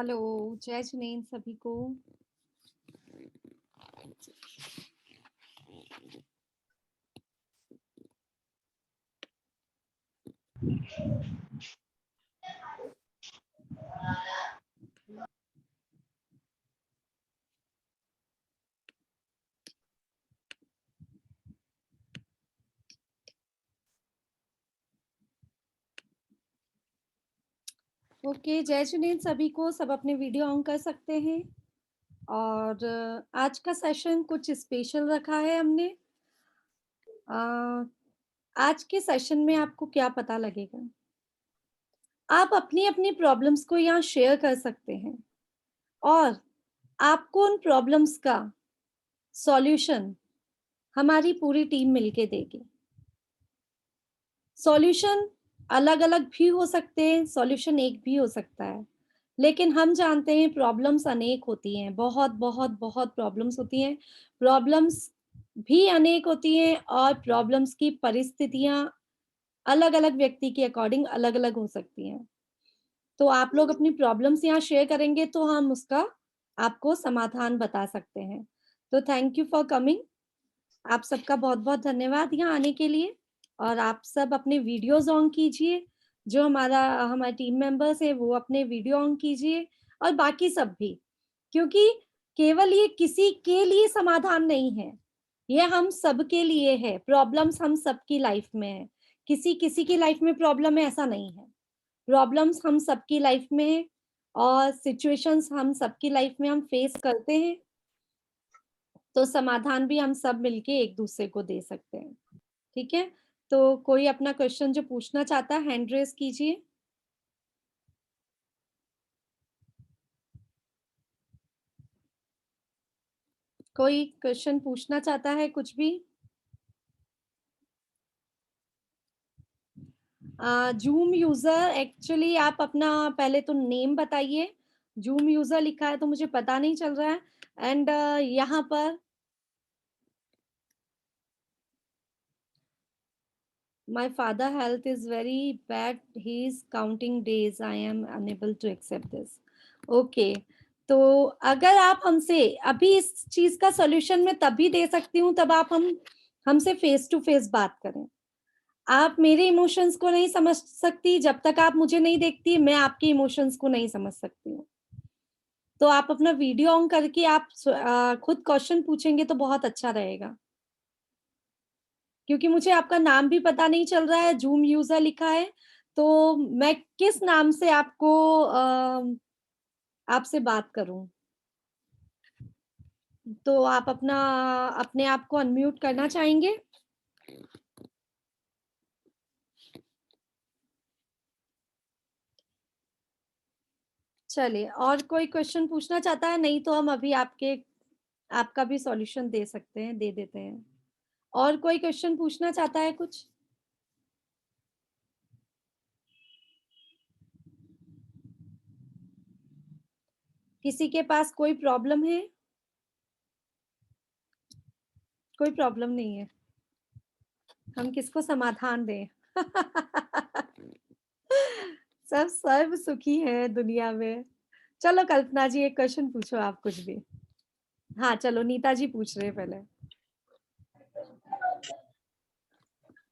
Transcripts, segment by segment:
Hello, जय जिनेंद्र सभी को। ओके, जय जिनेंद्र सभी को। सब अपने वीडियो ऑन कर सकते हैं। और आज का सेशन कुछ स्पेशल रखा है हमने। आज के सेशन में आपको क्या पता लगेगा, आप अपनी अपनी प्रॉब्लम्स को यहाँ शेयर कर सकते हैं और आपको उन प्रॉब्लम्स का सॉल्यूशन हमारी पूरी टीम मिलके देगी। सॉल्यूशन अलग अलग भी हो सकते हैं, सॉल्यूशन एक भी हो सकता है, लेकिन हम जानते हैं प्रॉब्लम्स अनेक होती हैं, बहुत बहुत बहुत प्रॉब्लम्स होती हैं। प्रॉब्लम्स भी अनेक होती हैं और प्रॉब्लम्स की परिस्थितियां अलग अलग व्यक्ति के अकॉर्डिंग अलग अलग हो सकती हैं। तो आप लोग अपनी प्रॉब्लम्स यहाँ शेयर करेंगे तो हम उसका आपको समाधान बता सकते हैं। तो थैंक यू फॉर कमिंग। आप सबका बहुत बहुत धन्यवाद यहाँ आने के लिए। और आप सब अपने वीडियोस ऑन कीजिए, जो हमारे टीम मेंबर्स है वो अपने वीडियो ऑन कीजिए, और बाकी सब भी, क्योंकि केवल ये किसी के लिए समाधान नहीं है, ये हम सब के लिए है। प्रॉब्लम्स हम सबकी लाइफ में है, किसी किसी की लाइफ में प्रॉब्लम है ऐसा नहीं है। प्रॉब्लम्स हम सबकी लाइफ में है और सिचुएशंस हम सबकी लाइफ में हम फेस करते हैं, तो समाधान भी हम सब मिलके एक दूसरे को दे सकते हैं। ठीक है, तो कोई अपना क्वेश्चन जो पूछना चाहता है हैंड रेज कीजिए। कोई क्वेश्चन पूछना चाहता है कुछ भी? जूम यूजर, एक्चुअली आप अपना पहले तो नेम बताइए। जूम यूजर लिखा है तो मुझे पता नहीं चल रहा है। एंड यहाँ पर my father health is very bad, he is counting days, I am unable to accept this. Okay, तो अगर आप हमसे अभी इस चीज का सॉल्यूशन मैं तभी दे सकती हूँ तब आप हमसे फेस टू फेस बात करें। आप मेरे इमोशंस को नहीं समझ सकती जब तक आप मुझे नहीं देखती, मैं आपके इमोशंस को नहीं समझ सकती हूँ। तो आप अपना वीडियो ऑन करके आप खुद क्वेश्चन पूछेंगे तो बहुत अच्छा रहेगा, क्योंकि मुझे आपका नाम भी पता नहीं चल रहा है, जूम यूजर लिखा है, तो मैं किस नाम से आपको आपसे बात करूं। तो आप अपने आप को अनम्यूट करना चाहेंगे? चलिए, और कोई क्वेश्चन पूछना चाहता है? नहीं तो हम अभी आपका भी सॉल्यूशन दे सकते हैं, दे देते हैं। और कोई क्वेश्चन पूछना चाहता है कुछ? किसी के पास कोई प्रॉब्लम है? कोई प्रॉब्लम नहीं है, हम किसको समाधान दें? सब सर्व सुखी है दुनिया में। चलो कल्पना जी, एक क्वेश्चन पूछो आप कुछ भी। हाँ चलो, नीता जी पूछ रहे हैं पहले।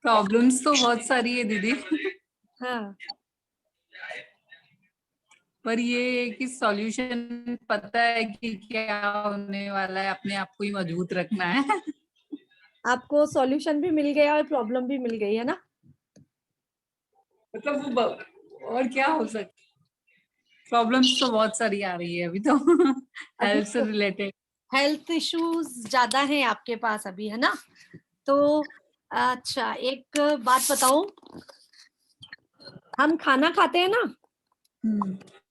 प्रॉब्लम्स तो बहुत सारी है दीदी, हाँ, पर ये है कि सॉल्यूशन पता है कि क्या होने वाला है, अपने आप को ही मजबूत रखना है। आपको सॉल्यूशन भी मिल गया और प्रॉब्लम भी मिल गई है ना? मतलब वो और क्या हो सकता। प्रॉब्लम्स तो बहुत सारी आ रही है अभी तो। अभी हेल्थ से तो रिलेटेड। हेल्थ इश्यूज ज्यादा हैं आपके पास अभी, है ना? तो अच्छा, एक बात बताओ, हम खाना खाते हैं ना,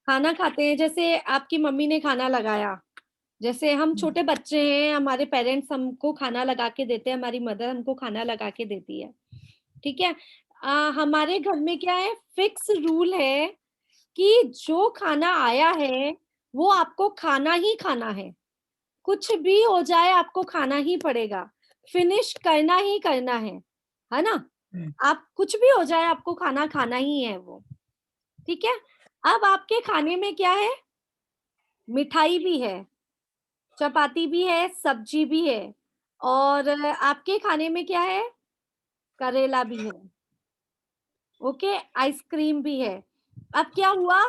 खाना खाते हैं, जैसे आपकी मम्मी ने खाना लगाया, जैसे हम छोटे बच्चे हैं, हमारे पेरेंट्स हमको खाना लगा के देते हैं, हमारी मदर हमको खाना लगा के देती है। ठीक है, हमारे घर में क्या है, फिक्स रूल है कि जो खाना आया है वो आपको खाना ही खाना है, कुछ भी हो जाए आपको खाना ही पड़ेगा, फिनिश करना ही करना है ना? आप कुछ भी हो जाए आपको खाना खाना ही है वो। ठीक है, अब आपके खाने में क्या है, मिठाई भी है, चपाती भी है, सब्जी भी है, और आपके खाने में क्या है? करेला भी है, ओके, आइसक्रीम भी है। अब क्या हुआ,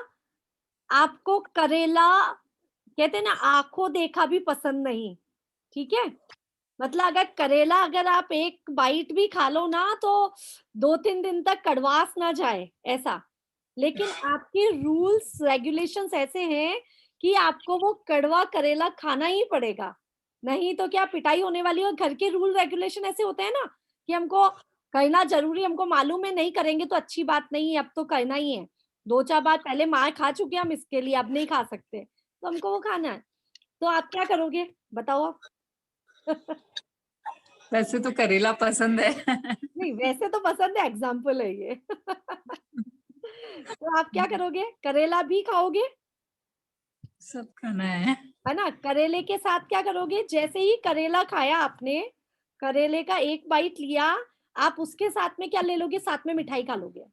आपको करेला, कहते हैं ना, आँखों देखा भी पसंद नहीं, ठीक है? मतलब अगर करेला अगर आप एक बाइट भी खा लो ना तो 2-3 दिन तक कड़वास ना जाए, ऐसा। लेकिन आपके रूल्स रेगुलेशंस ऐसे हैं कि आपको वो कड़वा करेला खाना ही पड़ेगा, नहीं तो क्या पिटाई होने वाली है। और घर के रूल रेगुलेशन ऐसे होते हैं ना कि हमको करना ज़रूरी, हमको मालूम है नहीं करेंगे तो अच्छी बात नहीं है, अब तो करना ही है। 2-4 बार पहले मार खा चुके हैं हम इसके लिए, अब नहीं खा सकते, तो हमको वो खाना है। तो आप क्या करोगे? बताओ आप? वैसे तो करेला पसंद है। नहीं, वैसे तो पसंद है, एग्ज़ाम्पल है ये। तो आप क्या करोगे? करेला भी खाओगे, सब खाना है। है ना? करेले के साथ क्या करोगे? जैसे ही करेला खाया आपने, करेले का एक बाइट लिया, आप उसके साथ में क्या ले लोगे? साथ में मिठाई खा लोगे।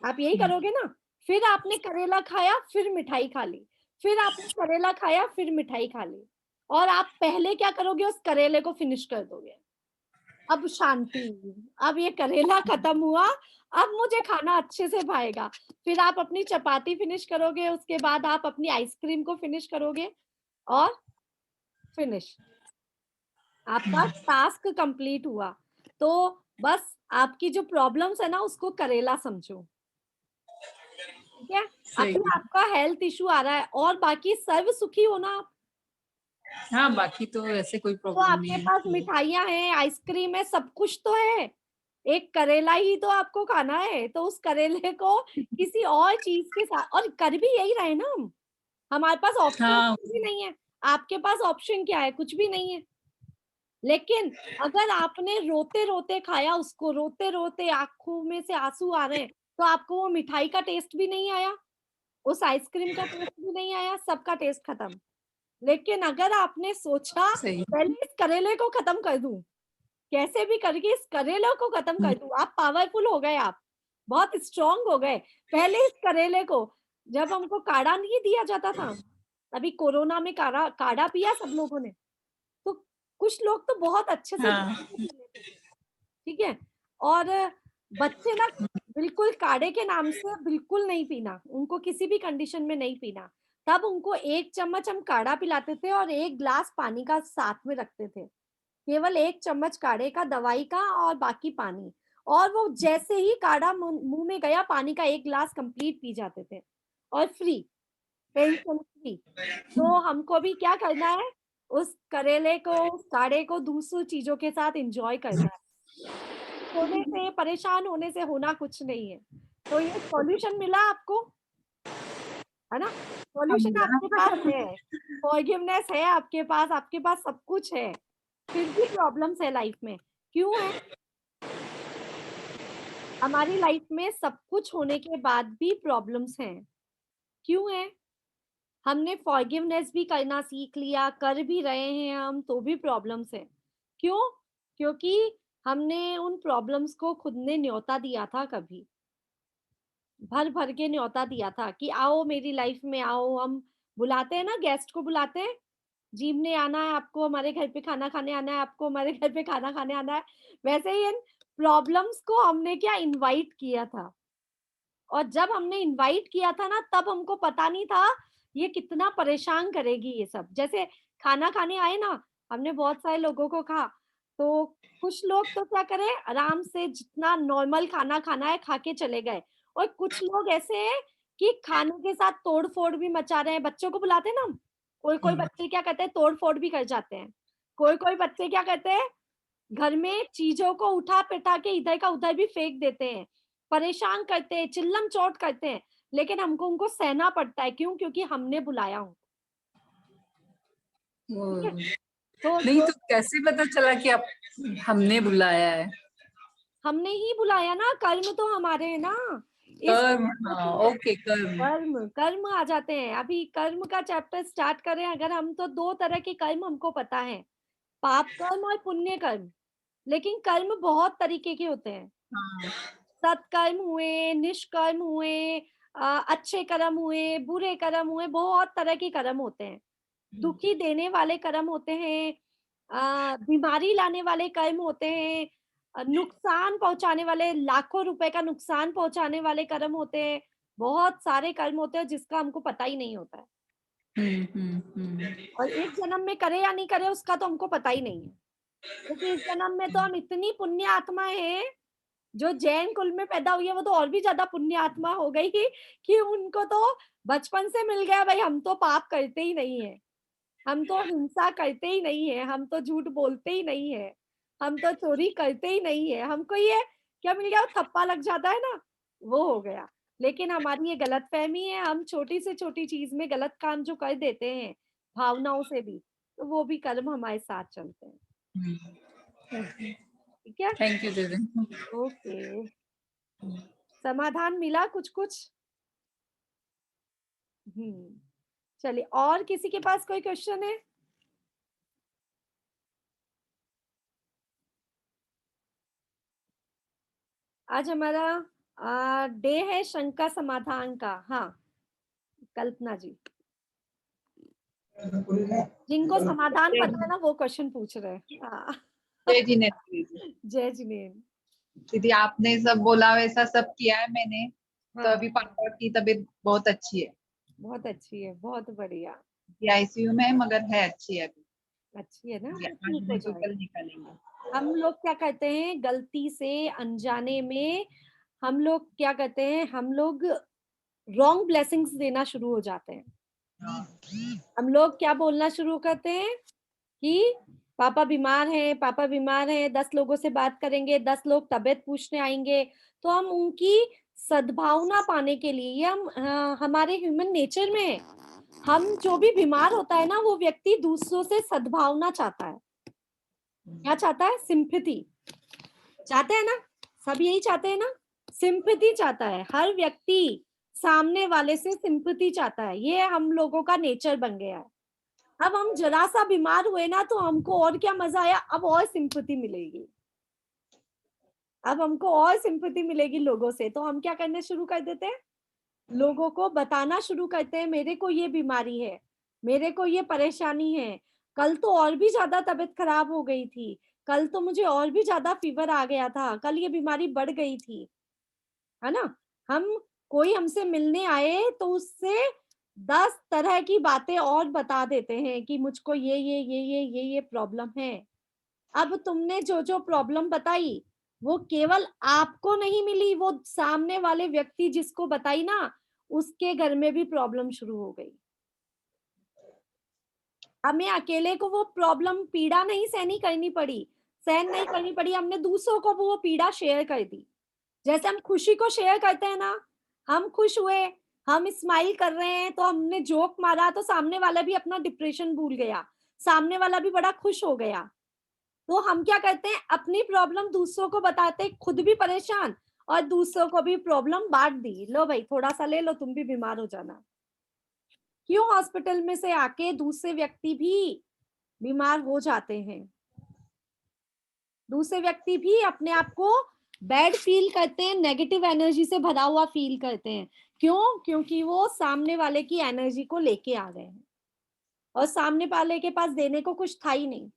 आप यही करोगे ना? फिर आपने करेला खाया, फिर मिठाई खा ली, फिर आपने करेला खाया, फिर मिठाई खा ली, और आप पहले क्या करोगे? उस करेले को फिनिश कर दोगे। अब शांति, अब ये करेला खत्म हुआ, अब मुझे खाना अच्छे से भाएगा। फिर आप अपनी चपाती फिनिश करोगे, उसके बाद आप अपनी आइसक्रीम को फिनिश करोगे, और फिनिश, आपका टास्क कंप्लीट हुआ। तो बस आपकी जो प्रॉब्लम्स है ना उसको करेला समझो, ठीक है? सही अभी है। आपका हेल्थ इश्यू आ रहा है और बाकी सर्व सुखी हो ना आप? हाँ, बाकी तो ऐसे कोई तो प्रॉब्लम नहीं आपके है। पास मिठाइयाँ हैं, आइसक्रीम है, सब कुछ तो है। एक करेला ही तो आपको खाना है, तो उस करेले को किसी और चीज़ के साथ, और कर भी यही रहे ना हम। हमारे पास ऑप्शन हाँ, कुछ भी नहीं है। आपके पास ऑप्शन क्या है? कुछ भी नहीं है। लेकिन अगर आपने रोते-रोते खाया उसको, रोते-रोते आँखों में से आँसू आ रहे हैं, तो आपको वो मिठाई का टेस्ट भी नहीं आया, उस आइसक्रीम का टेस्ट भी नहीं आया, सबका टेस्ट खत्म। लेकिन अगर आपने सोचा सही। पहले इस करेले को खत्म कर दूँ, कैसे भी करके इस करेले को खत्म हुँ, कर दूँ, आप पावरफुल हो गए आप, बहुत स्ट्रॉन्ग हो गए। पहले इस करेले को, जब हमको काढ़ा नहीं दिया जाता था, अभी कोरोना में काढ़ा काढ़ा पिया सब लोगों ने, तो कुछ लोग तो बहुत अच्छे से हाँ, पी लेते थे, ठीक है? और बच्चे ना बिल्कुल काढ़े के नाम से बिल्कुल नहीं पीना, उनको किसी भी कंडीशन में नहीं पीना। तब उनको 1 चम्मच हम काढ़ा पिलाते थे और 1 ग्लास पानी का साथ में रखते थे। केवल 1 चम्मच काढ़े का, दवाई का और बाकी पानी। और वो जैसे ही काढ़ा मुँह में गया, पानी का 1 ग्लास कंप्लीट पी जाते थे, और फ्री, टेंशन फ्री। तो हमको भी क्या करना है, उस करेले को, उस काढ़े को दूसरी चीज़ों के साथ एन्जॉय करना है। होने से, परेशान होने से होना कुछ नहीं है। तो ये सॉल्यूशन मिला आपको, है ना? सॉल्यूशन समझा। आपके पास है, फॉरगिवनेस है आपके पास सब कुछ है। फिर भी प्रॉब्लम्स है लाइफ में। क्यों है? हमारी लाइफ में सब कुछ होने के बाद भी प्रॉब्लम्स हैं। क्यों है? हमने फॉरगिवनेस भी करना सीख लिया, कर भी रहे हैं हम, तो भी प्रॉब्लम्स हैं। क्यों? क्योंकि हमने उन प्रॉब्लम्स को खुद ने न्योता दिया था कभी। भर-भर के न्योता दिया था कि आओ मेरी लाइफ में आओ, हम बुलाते हैं ना, गेस्ट को बुलाते हैं, जीम ने आना है आपको, हमारे घर पे खाना खाने आना है आपको, हमारे घर पे खाना खाने आना है। वैसे ही इन प्रॉब्लम्स को हमने क्या इनवाइट किया था। और जब हमने इनवाइट किया था ना, तब हमको पता नहीं था ये कितना परेशान करेगी ये सब। जैसे खाना खाने आए ना, हमने बहुत सारे लोगों को कहा, तो कुछ लोग तो क्या करे, आराम से जितना नॉर्मल खाना खाना है खा के चले गए, और कुछ लोग ऐसे हैं कि खाने के साथ तोड़-फोड़ भी मचा रहे हैं। बच्चों को बुलाते हैं ना हम, कोई-कोई हुँ, बच्चे क्या करते हैं, तोड़-फोड़ भी कर जाते हैं। कोई-कोई बच्चे क्या करते हैं, घर में चीज़ों को उठा-पिटा के इधर का उधर भी फेंक देते हैं, परेशान करते हैं, चिल्लम-चोट करते हैं, लेकिन हमको उनको सहना पड़ता है, क्यों? क्योंकि हमने बुलाया उनको, वो ठीक है? तो नहीं जो तो कैसे पता चला कि आप हमने बुलाया है? हमने ही बुलाया ना, कर्म तो हमारे हैं ना, इस कर्म, हाँ, सोसाइटी में ओके कर्म। कर्म कर्म आ जाते हैं। अभी कर्म का चैप्टर स्टार्ट करें अगर हम, तो 2 तरह के कर्म हमको पता है, पाप कर्म और पुण्य कर्म। लेकिन कर्म बहुत तरीके के होते हैं। हाँ, सत्कर्म हुए, निष्कर्म हुए, अच्छे कर्म हुए, बुरे कर्म हुए, बहुत तरह के कर्म होते हैं। दुखी देने वाले कर्म होते हैं, बीमारी लाने वाले कर्म होते हैं, नुकसान पहुँचाने वाले, लाखों रुपए का नुकसान पहुँचाने वाले कर्म होते हैं। बहुत सारे कर्म होते हैं जिसका हमको पता ही नहीं होता है। और इस जन्म में करे या नहीं करे उसका तो हमको पता ही नहीं है। क्योंकि इस जन्म में तो हम इतनी पुण्य आत्मा हैं, जो जैन कुल में पैदा हुई है वो तो और भी ज़्यादा पुण्य आत्मा हो गई कि उनको तो बचपन से मिल गया, भाई हम तो पाप करते ही नहीं है, हम तो हिंसा करते ही नहीं है, हम तो झूठ बोलते ही नहीं है, हम तो चोरी करते ही नहीं है, हमको ये क्या मिल गया, वो थप्पा लग जाता है ना, वो हो गया। लेकिन हमारी ये गलतफ़हमी है, हम छोटी से छोटी चीज़ में गलत काम जो कर देते हैं, भावनाओं से भी, तो वो भी कर्म हमारे साथ चलते हैं। ठीक है? थैंक यू दीदी। ओके। समाधान मिला कुछ-कुछ? हुँ। चलिए, और किसी के पास कोई क्वेश्चन है? आज हमारा डे है शंका समाधान का। हाँ, कल्पना जी। जिनको समाधान जय पता है ना वो क्वेश्चन पूछ रहे हैं। हाँ। जय जिनेन्द्र दीदी। जय जिनेन्द्र। दीदी आपने सब बोला वैसा सब किया है मैंने, तो हाँ, अभी पापा की तबीयत बहुत अच्छी है। बहुत अच्छी है, बहुत बढ़िया। आईसीयू में है मगर है अच्छी है अभी। अच्छी है ना, जी, तो आज ठीक हो नहीं तो जाएगी। कल निकालेंगे। हम लोग क्या करते हैं गलती से अनजाने में, हम लोग क्या करते हैं, हम लोग रॉन्ग ब्लेसिंग्स देना शुरू हो जाते हैं। हाँ, हम लोग क्या बोलना शुरू करते हैं कि पापा बीमार हैं, 10 लोगों से बात करेंगे, 10 लोग तबीयत पूछने आएँगे, तो हम उनकी सद्भावना पाने के लिए, ये हमारे ह्यूमन नेचर में है। हम जो भी बीमार होता है ना, वो व्यक्ति दूसरों से सद्भावना चाहता है। क्या चाहता है? सिम्पैथी। चाहते हैं ना? सब यही चाहते हैं ना? सिम्पैथी चाहता है। हर व्यक्ति सामने वाले से सिम्पैथी चाहता है। ये हम लोगों का नेचर बन गया है। अब हम जरा-सा बीमार हुए ना तो हमको और क्या मज़ा आया, अब और सिम्पैथी मिलेगी। अब हमको और सिम्पैथी मिलेगी लोगों से, तो हम क्या करना शुरू कर देते हैं? लोगों को बताना शुरू करते हैं, मेरे को ये बीमारी है, मेरे को ये परेशानी है, कल तो और भी ज़्यादा तबीयत खराब हो गई थी, कल तो मुझे और भी ज़्यादा फ़ीवर आ गया था, कल ये बीमारी बढ़ गई थी, है ना? हम कोई हमसे मिलने आए तो उससे 10 तरह की बातें और बता देते हैं कि मुझको ये प्रॉब्लम है। अब तुमने जो प्रॉब्लम बताई, वो केवल आपको नहीं मिली, वो सामने वाले व्यक्ति जिसको बताई ना, उसके घर में भी प्रॉब्लम शुरू हो गई। हमें अकेले को वो प्रॉब्लम पीड़ा नहीं सहन नहीं करनी पड़ी, हमने दूसरों को वो पीड़ा शेयर कर दी। जैसे हम खुशी को शेयर करते हैं ना, हम खुश हुए, हम स्माइल कर रहे हैं, तो हमने जोक मारा तो सामने वाला भी अपना डिप्रेशन भूल गया, सामने वाला भी बड़ा खुश हो गया। तो हम क्या करते हैं, अपनी प्रॉब्लम दूसरों को बताते, खुद भी परेशान और दूसरों को भी प्रॉब्लम बाँट दी। लो भाई थोड़ा-सा ले लो, तुम भी बीमार हो जाना। क्यों हॉस्पिटल में से आके दूसरे व्यक्ति भी बीमार हो जाते हैं। दूसरे व्यक्ति भी अपने आप को बैड फील करते हैं, नेगेटिव एनर्जी से भरा हुआ फील करते हैं। क्यों? क्योंकि वो सामने वाले की एनर्जी को लेके आ गए हैं और सामने वाले के पास देने को कुछ था ही नहीं।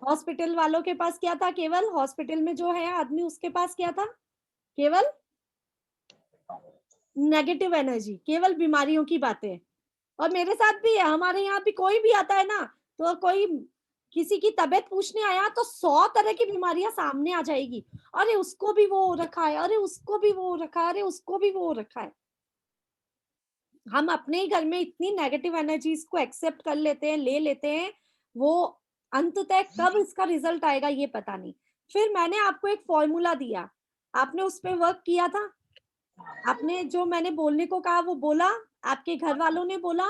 हॉस्पिटल वालों के पास क्या था? केवल हॉस्पिटल में जो है आदमी उसके पास क्या था? केवल नेगेटिव एनर्जी, केवल बीमारियों की बातें। और मेरे साथ भी है, हमारे यहाँ भी कोई भी आता है ना, तो कोई किसी की तबीयत पूछने आया तो 100 तरह की बीमारियां सामने आ जाएगी। अरे उसको भी वो हो रखा है, अरे उसको भी वो हो रखा है, अरे उसको भी वो हो रखा है। हम अपने ही घर में इतनी नेगेटिव एनर्जीज को एक्सेप्ट कर लेते हैं, ले लेते हैं, वो अंततः कब इसका रिजल्ट आएगा ये पता नहीं। फिर मैंने आपको एक फॉर्मूला दिया, आपने उस पे वर्क किया था? आपने जो मैंने बोलने को कहा वो बोला? आपके घर वालों ने बोला?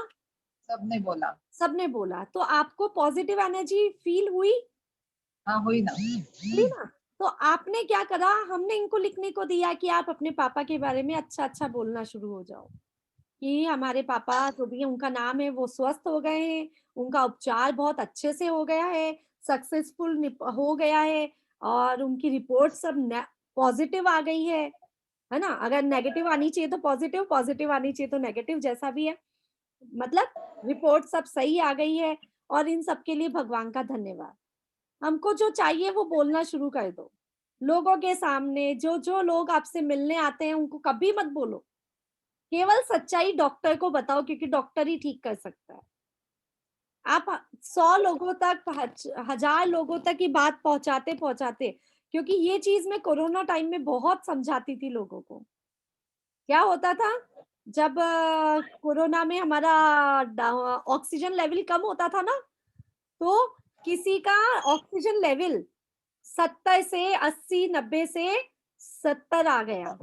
सबने बोला। सबने बोला, तो आपको पॉजिटिव एनर्जी फील हुई? हाँ हुई ना। हुई ना? तो आपने क्या करा, हमने इनको लिखने को दिया कि आप अपने पापा के बारे में अच्छा-अच्छा बोलना शुरू हो जाओ, कि हमारे पापा जो भी उनका नाम है वो स्वस्थ हो गए हैं, उनका उपचार बहुत अच्छे से हो गया है, सक्सेसफुल हो गया है और उनकी रिपोर्ट सब पॉजिटिव आ गई है। है ना? अगर नेगेटिव आनी चाहिए तो पॉजिटिव, पॉजिटिव आनी चाहिए तो नेगेटिव, जैसा भी है। मतलब रिपोर्ट सब सही आ गई है और इन सब के लिए भगवान का धन्यवाद। हमको जो चाहिए वो बोलना शुरू कर दो। लोगों के सामने जो लोग आपसे मिलने आते हैं उनको कभी मत बोलो। केवल सच्चाई डॉक्टर को बताओ, क्योंकि डॉक्टर ही ठीक कर सकता है। आप 100 लोगों तक, 1000 लोगों तक ये बात पहुंचाते, क्योंकि ये चीज मैं कोरोना टाइम में बहुत समझाती थी लोगों को। क्या होता था, जब कोरोना में हमारा ऑक्सीजन लेवल कम होता था ना, तो किसी का ऑक्सीजन लेवल 70 से 80, 90 से 70 आ गया।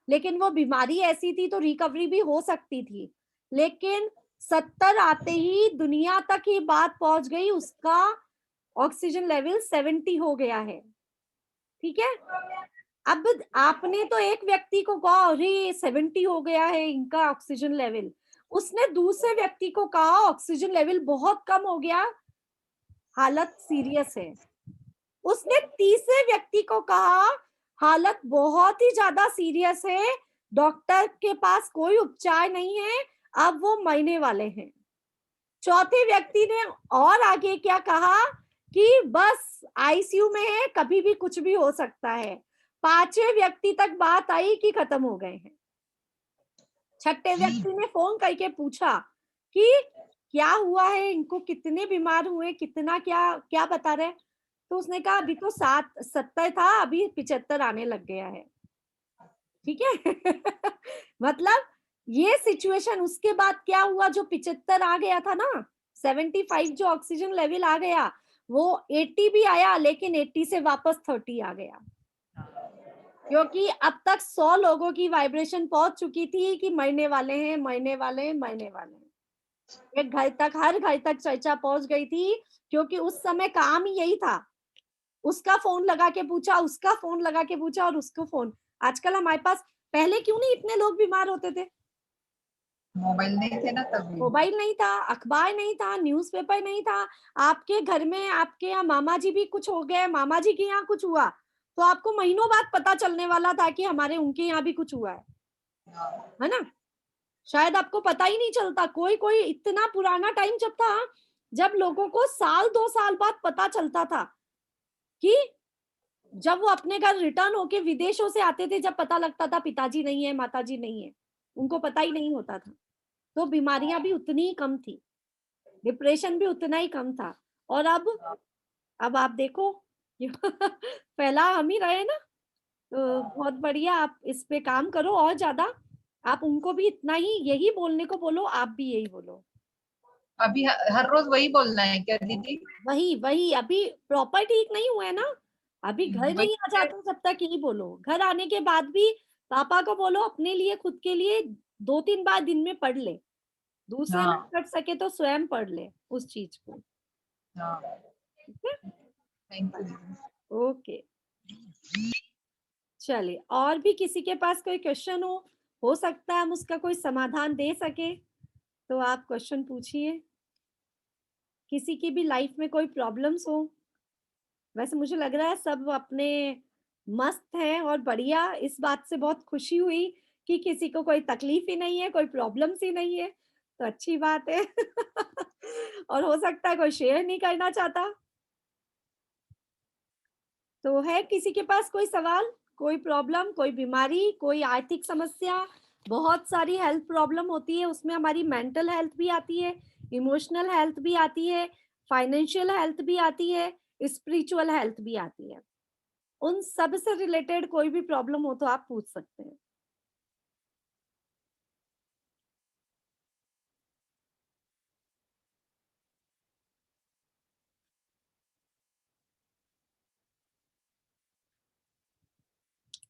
लेकिन वो बीमारी ऐसी थी तो रिकवरी भी हो सकती थी। लेकिन 70 आते ही दुनिया तक ये बात पहुंच गई, उसका ऑक्सीजन लेवल 70 हो गया है। ठीक है? अब आपने तो एक व्यक्ति को कहा अरे 70 हो गया है इनका ऑक्सीजन लेवल, उसने दूसरे व्यक्ति को कहा ऑक्सीजन लेवल बहुत कम हो गया, हालत सीरियस है। उसने तीसरे व्यक्ति को कहा हालत बहुत ही ज्यादा सीरियस है, डॉक्टर के पास कोई उपचार नहीं है, अब वो मरने वाले हैं। चौथे व्यक्ति ने और आगे क्या कहा कि बस आईसीयू में है, कभी भी कुछ भी हो सकता है। पांचवें व्यक्ति तक बात आई कि खत्म हो गए हैं। छठे व्यक्ति ने फोन करके पूछा कि क्या हुआ है, इनको कितने बीमार हुए, कितना क्या क्या बता रहे। तो उसने कहा अभी तो 70 था, अभी 75 आने लग गया है। ठीक है? मतलब ये सिचुएशन, उसके बाद क्या हुआ, जो 75 आ गया था ना, 75 जो ऑक्सीजन लेवल आ गया, वो 80 भी आया, लेकिन 80 से वापस 30 आ गया, क्योंकि अब तक 100 लोगों की वाइब्रेशन पहुंच चुकी थी कि मरने वाले हैं, मरने वाले हैं, मरने वाले हैं। एक घर तक, हर घर तक चर्चा पहुंच गई थी, क्योंकि उस समय काम ही यही था। उसका फोन लगा के पूछा, उसका फोन लगा के पूछा, और उसको फोन। आजकल हमारे पास, पहले क्यों नहीं इतने लोग बीमार होते थे? मोबाइल नहीं थे ना तभी। मोबाइल नहीं था, अखबार नहीं था, न्यूज़पेपर नहीं था। आपके घर में, आपके यहाँ मामा जी भी कुछ हो गए, मामा जी के यहाँ कुछ हुआ, तो आपको महीनों बाद पता चलने वाला था कि हमारे उनके यहाँ भी कुछ हुआ हाँ, है ना? शायद आपको पता ही नहीं चलता। कोई कोई इतना पुराना टाइम जब था, जब लोगों को साल 2 साल बाद पता चलता था, कि जब वो अपने घर रिटर्न होके विदेशों से आते थे, जब पता लगता था पिताजी नहीं है, माताजी नहीं है, उनको पता ही नहीं होता था। तो बीमारियां भी उतनी ही कम थी, डिप्रेशन भी उतना ही कम था। और अब आप देखो, फैला हम ही रहे ना। तो बहुत बढ़िया, आप इस पे काम करो और ज्यादा। आप उनको भी इतना ही यही बोलने को बोलो, आप भी यही बोलो। अभी हर रोज वही बोलना है क्या दीदी? वही वही, अभी प्रॉपर ठीक नहीं हुआ है ना, अभी घर वही। नहीं आ जाते जब तक यही बोलो। घर आने के बाद भी पापा को बोलो अपने लिए, खुद के लिए 2-3 बार दिन में पढ़ ले। दूसरे ना हाँ पढ़ सके तो स्वयं पढ़ ले उस चीज को। हाँ, ठीक है? थैंक यू दीदी। ओके, चलिए। और भी किसी के पास कोई क्वेश्चन हो सकता है हम उसका कोई समाधान दे सके, तो आप क्वेश्चन पूछिए। किसी की भी लाइफ में कोई प्रॉब्लम्स हो। वैसे मुझे लग रहा है सब अपने मस्त हैं और बढ़िया। इस बात से बहुत खुशी हुई कि किसी को कोई तकलीफ ही नहीं है, कोई प्रॉब्लम्स ही नहीं है, तो अच्छी बात है। और हो सकता है कोई शेयर नहीं करना चाहता। तो है किसी के पास कोई सवाल, कोई प्रॉब्लम, कोई बीमारी, कोई आर्थिक समस्या? बहुत सारी हेल्थ प्रॉब्लम होती है, उसमें हमारी मेंटल हेल्थ भी आती है, इमोशनल हेल्थ भी आती है, फाइनेंशियल हेल्थ भी आती है, स्पिरिचुअल हेल्थ भी आती है। उन सब से रिलेटेड कोई भी प्रॉब्लम हो तो आप पूछ सकते हैं।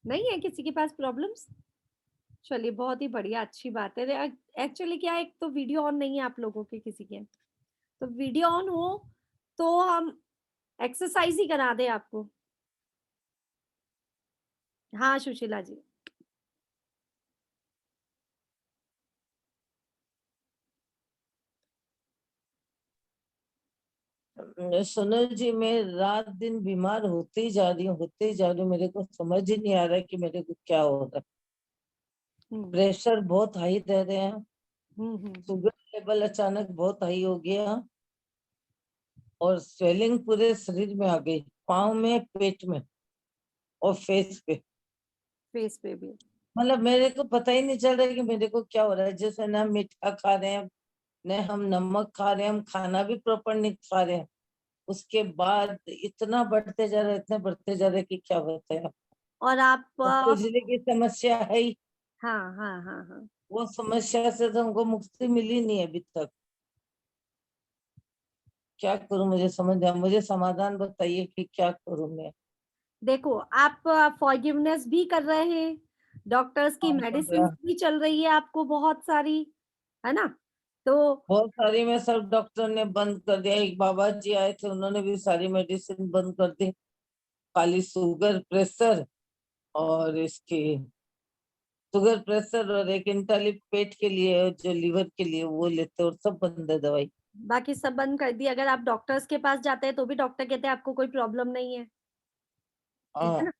नहीं है किसी के पास प्रॉब्लम्स? चलिए, बहुत ही बढ़िया, अच्छी बात है। एक्चुअली क्या है, एक तो वीडियो ऑन नहीं है आप लोगों के किसी के, तो वीडियो ऑन हो तो हम एक्सरसाइज ही करा दे आपको। हाँ सुशीला जी। सोनल जी, मैं रात दिन बीमार होते ही जा रही हूँ, होते ही जा रही हूँ। मेरे को समझ ही नहीं आ रहा है कि मेरे को क्या हो रहा है। प्रेशर बहुत हाई रह रहे हैं, हम्म। शुगर लेवल अचानक बहुत हाई हो गया और स्वेलिंग पूरे शरीर में आ गई, पाँव में, पेट में और फेस पे। फेस पे भी। मतलब मेरे को पता ही नहीं चल रहा है कि मेरे को क्या हो रहा है। जैसे ना मीठा खा रहे हैं, न हम नमक खा रहे हैं, हम खाना भी प्रॉपर नहीं खा रहे हैं। उसके बाद इतना बढ़ते जा रहा है, इतने बढ़ते जा रहे हैं कि क्या बताया। और आप और खुजली की समस्या है ही, हाँ हाँ हाँ हाँ। वो समस्या से तो हमको मुक्ति मिली नहीं है अभी तक। क्या करूं, मुझे समझ नहीं, मुझे समाधान बताइए कि क्या करूं मैं। देखो, आप फॉरगिवनेस भी कर रहे हैं, डॉक्टर्स की हाँ, कर मेडिसिन रहा। भी चल रही है आपको बहुत सारी, है ना? तो बहुत सारी में सब डॉक्टर ने बंद कर दिया। एक बाबा जी आए थे, उन्होंने भी सारी मेडिसिन बंद कर दी। खाली शुगर प्रेशर और इसकी शुगर प्रेशर और एक इंटालिप पेट के लिए और जो लीवर के लिए वो लेते, और सब बंद है दवाई। बाकी सब बंद कर दी। अगर आप डॉक्टर्स के पास जाते हैं तो भी डॉक्टर कहते हैं आपको कोई प्रॉब्लम नहीं है, ठीक है हाँ, ना?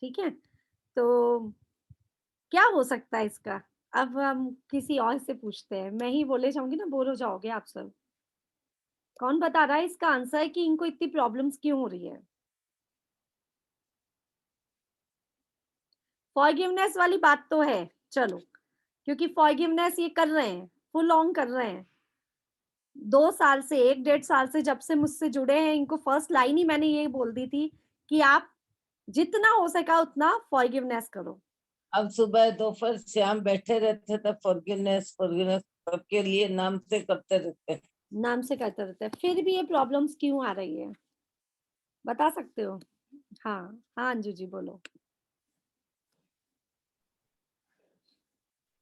ठीक है, तो क्या हो सकता है इसका? अब हम किसी और से पूछते हैं, मैं ही बोले जाऊंगी ना, बोर हो जाओगे आप सब। कौन बता रहा है इसका आंसर कि इनको इतनी प्रॉब्लम्स क्यों हो रही है? फॉरगिवनेस वाली बात तो है, चलो, क्योंकि फॉरगिवनेस ये कर रहे हैं, फुल ऑन कर रहे हैं 2 साल से, 1 डेढ़ साल से, जब से मुझसे जुड़े हैं। इनको फर्स्ट लाइन ही मैंने ये बोल दी थी कि आप जितना हो सका उतना फॉरगिवनेस करो। अब सुबह दोपहर शाम बैठे रहते थे, फॉरगिवनेस फॉरगिवनेस सबके लिए नाम से करते रहते। नाम से करते रहते हैं, फिर भी ये प्रॉब्लम्स क्यों आ रही है, बता सकते हो? हाँ हाँ, अंजू जी बोलो।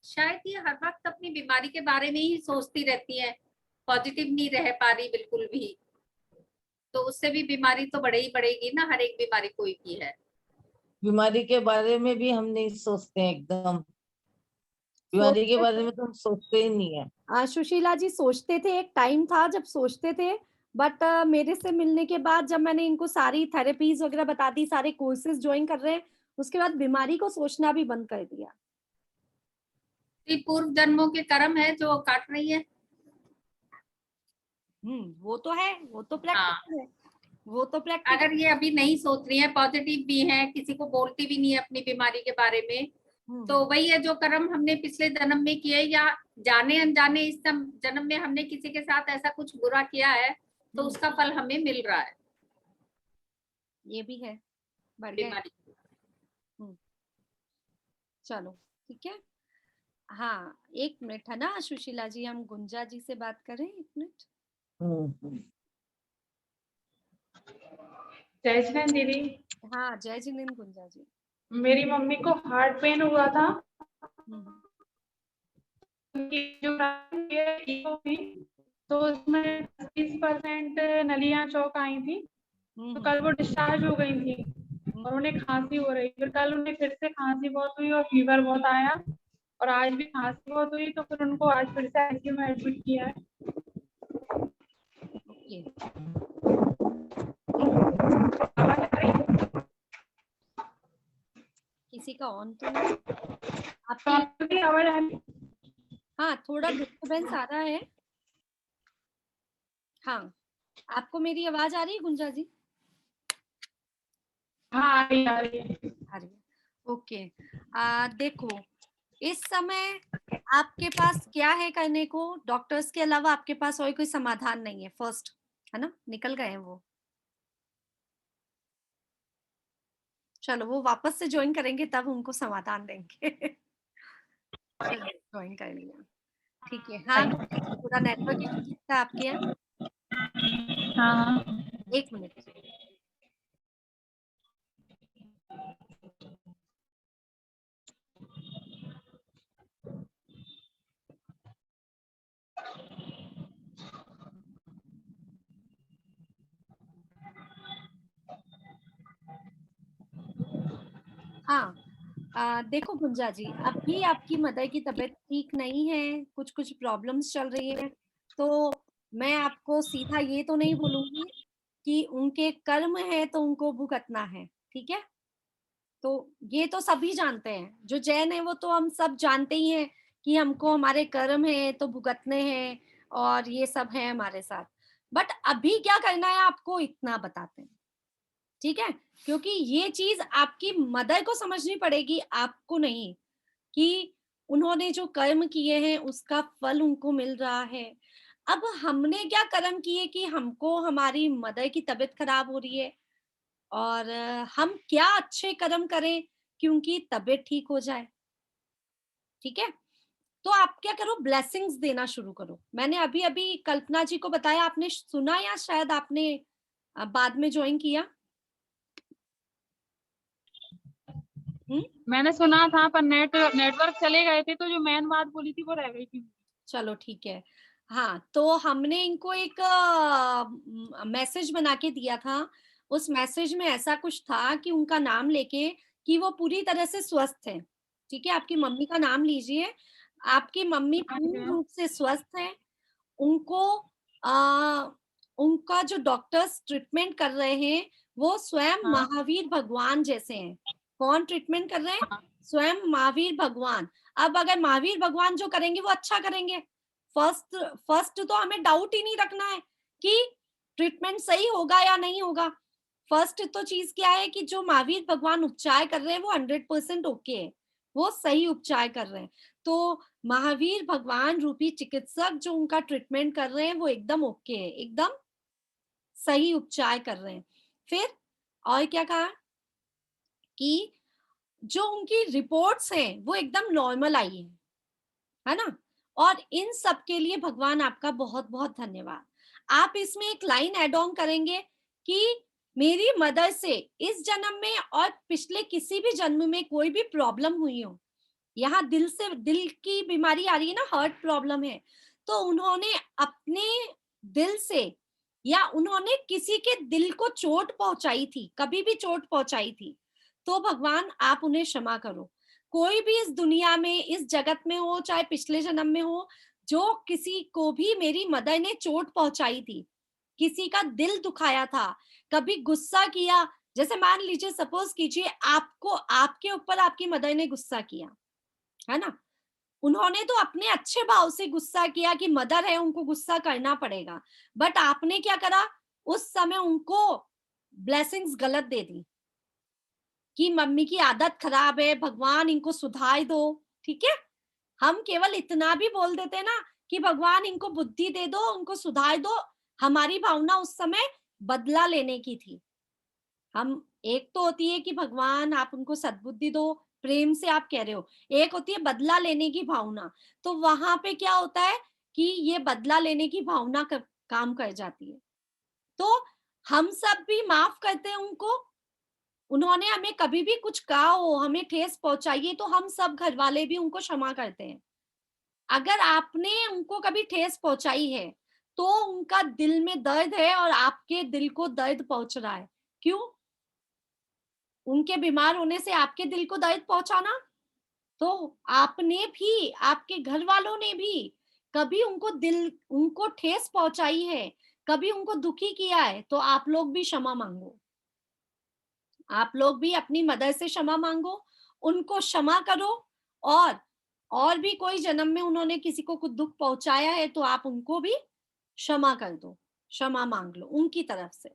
शायद ये हर वक्त अपनी बीमारी के बारे में ही सोचती रहती है, पॉजिटिव नहीं रह पा रही बिल्कुल भी, तो उससे भी बीमारी तो बढ़े ही बढ़ेगी ना, हर एक बीमारी कोई भी है। बीमारी के बारे में भी हम नहीं सोचते हैं एकदम। बीमारी के सोचते बारे थे, में तो हम सोचते ही नहीं है। सुशीला जी सोचते थे, एक टाइम था जब सोचते थे, बट मेरे से मिलने के बाद जब मैंने इनको सारी थेरेपीज वगैरह बता दी, सारे कोर्सेज ज्वाइन कर रहे हैं, उसके बाद बीमारी को सोचना भी बंद कर दिया। ये पूर्व जन्मों के कर्म है जो काट रही है। वो तो है, वो तो हाँ, प्रैक्टिकल है, वो तो प्रैक्टिकल। अगर ये अभी नहीं सोच रही है, पॉजिटिव भी है, किसी को बोलती भी नहीं है अपनी बीमारी के बारे में, तो वही है जो कर्म हमने पिछले जन्म में किए, या जाने अनजाने इस जन्म में हमने किसी के साथ ऐसा कुछ बुरा किया है, तो उसका फल हमें मिल रहा है। ये भी है, बढ़िया है। बीमारी चलो, ठीक है। हाँ, 1 मिनट है ना सुशीला जी, हम गुंजा जी से बात करें, 1 मिनट। हम्म। जय जिनेंद्र दीदी। हाँ, जय जिनेंद्र गुंजा जी। मेरी मम्मी को हार्ट पेन हुआ था, उनकी जो ईको थी तो उसमें 30% नलियां चौक आई थी, तो कल वो डिस्चार्ज हो गई थी और उन्हें खांसी हो रही। फिर कल उन्हें फिर से खांसी बहुत हुई और फीवर बहुत आया, और आज भी खांसी बहुत हुई, तो फिर उनको आज फिर से आईसीयू में एडमिट किया है। ओके, किसी का ऑन तो नहीं आपकी? आवाज आ रही? हाँ, थोड़ा डिस्टरबेंस आ रहा है। हाँ, आपको मेरी आवाज आ रही है गुंजा जी? हाँ, आ रही है। आ रही है, ओके। देखो, इस समय आपके पास क्या है करने को? डॉक्टर्स के अलावा आपके पास और कोई समाधान नहीं है, फर्स्ट, है ना? निकल गए हैं वो। चलो, वो वापस से ज्वाइन करेंगे तब उनको समाधान देंगे। चलो, ज्वाइन कर लिया, ठीक है। हाँ, पूरा नेटवर्क इशू दिखता है आपके यहाँ। हाँ, 1 मिनट। हाँ, देखो गुंजा जी, अभी आपकी मदर की तबीयत ठीक नहीं है, कुछ कुछ प्रॉब्लम्स चल रही है, तो मैं आपको सीधा ये तो नहीं बोलूंगी कि उनके कर्म है तो उनको भुगतना है, ठीक है? तो ये तो सभी जानते हैं, जो जैन है वो तो हम सब जानते ही हैं कि हमको हमारे कर्म है तो भुगतने हैं और ये सब है हमारे साथ। बट अभी क्या करना है आपको इतना बताते हैं, ठीक है? क्योंकि ये चीज आपकी मदर को समझनी पड़ेगी, आपको नहीं, कि उन्होंने जो कर्म किए हैं उसका फल उनको मिल रहा है। अब हमने क्या कर्म किए कि हमको हमारी मदर की तबीयत खराब हो रही है, और हम क्या अच्छे कर्म करें कि उनकी तबीयत ठीक हो जाए, ठीक है? तो आप क्या करो, ब्लेसिंग्स देना शुरू करो। मैंने अभी अभी कल्पना जी को बताया, आपने सुना या शायद आपने बाद में ज्वाइन किया? मैंने सुना था पर नेटवर्क चले गए थे, तो जो मेन बात बोली थी वो रह गई थी। चलो ठीक है। हाँ, तो हमने इनको एक मैसेज बना के दिया था। उस मैसेज में ऐसा कुछ था कि उनका नाम लेके कि वो पूरी तरह से स्वस्थ है, ठीक है? आपकी मम्मी का नाम लीजिए। आपकी मम्मी पूर्ण रूप से स्वस्थ है। उनको उनका जो डॉक्टर्स ट्रीटमेंट कर रहे हैं वो स्वयं हाँ। महावीर भगवान जैसे हैं। कौन ट्रीटमेंट कर रहे हैं? हाँ। स्वयं महावीर भगवान। अब अगर महावीर भगवान जो करेंगे वो अच्छा करेंगे। फर्स्ट फर्स्ट तो हमें डाउट ही नहीं रखना है कि ट्रीटमेंट सही होगा या नहीं होगा। फर्स्ट तो चीज क्या है कि जो महावीर भगवान उपचार कर रहे हैं वो 100% ओके है, वो सही उपचार कर रहे हैं। तो महावीर भगवान रूपी चिकित्सक जो उनका ट्रीटमेंट कर रहे हैं वो एकदम ओके है, एकदम सही उपचार कर रहे हैं। फिर और क्या कहा कि जो उनकी रिपोर्ट्स हैं वो एकदम नॉर्मल आई है ना? और इन सब के लिए भगवान आपका बहुत बहुत धन्यवाद। आप इसमें एक लाइन एड ऑन करेंगे कि मेरी मदर से इस जन्म में और पिछले किसी भी जन्म में कोई भी प्रॉब्लम हुई हो, यहाँ दिल से, दिल की बीमारी आ रही है ना, हार्ट प्रॉब्लम है, तो उन्होंने अपने दिल से या उन्होंने किसी के दिल को चोट पहुंचाई थी, कभी भी चोट पहुंचाई थी, तो भगवान आप उन्हें क्षमा करो। कोई भी इस दुनिया में, इस जगत में हो, चाहे पिछले जन्म में हो, जो किसी को भी मेरी मदर ने चोट पहुंचाई थी, किसी का दिल दुखाया था, कभी गुस्सा किया, जैसे मान लीजिए, सपोज कीजिए आपको, आपके ऊपर आपकी मदर ने गुस्सा किया, है ना? उन्होंने तो अपने अच्छे भाव से गुस्सा किया कि मदर है, उनको गुस्सा करना पड़ेगा, बट आपने क्या करा, उस समय उनको ब्लेसिंग्स गलत दे दी कि मम्मी की आदत खराब है, भगवान इनको सुधार दो, ठीक है? हम केवल इतना भी बोल देते ना कि भगवान इनको बुद्धि दे दो, उनको सुधार दो। हमारी भावना उस समय बदला लेने की थी। हम, एक तो होती है कि भगवान आप उनको सद्बुद्धि दो, प्रेम से आप कह रहे हो, एक होती है बदला लेने की भावना। तो वहां पे क्या होता है कि ये बदला लेने की भावना काम कर जाती है। तो हम सब भी माफ करते हैं उनको। उन्होंने हमें कभी भी कुछ कहा हो, हमें ठेस पहुंचाई है, तो हम सब घर वाले भी उनको क्षमा करते हैं। अगर आपने उनको कभी ठेस पहुंचाई है तो उनका दिल में दर्द है और आपके दिल को दर्द पहुंच रहा है। क्यों? उनके बीमार होने से आपके दिल को दर्द पहुंचाना। तो आपने भी, आपके घर वालों ने भी कभी उनको ठेस पहुंचाई है, कभी उनको दुखी किया है, तो आप लोग भी क्षमा मांगो। आप लोग भी अपनी मदर से क्षमा मांगो, उनको क्षमा करो। और भी कोई जन्म में उन्होंने किसी को कुछ दुख पहुंचाया है तो आप उनको भी क्षमा कर दो, क्षमा मांग लो उनकी तरफ से।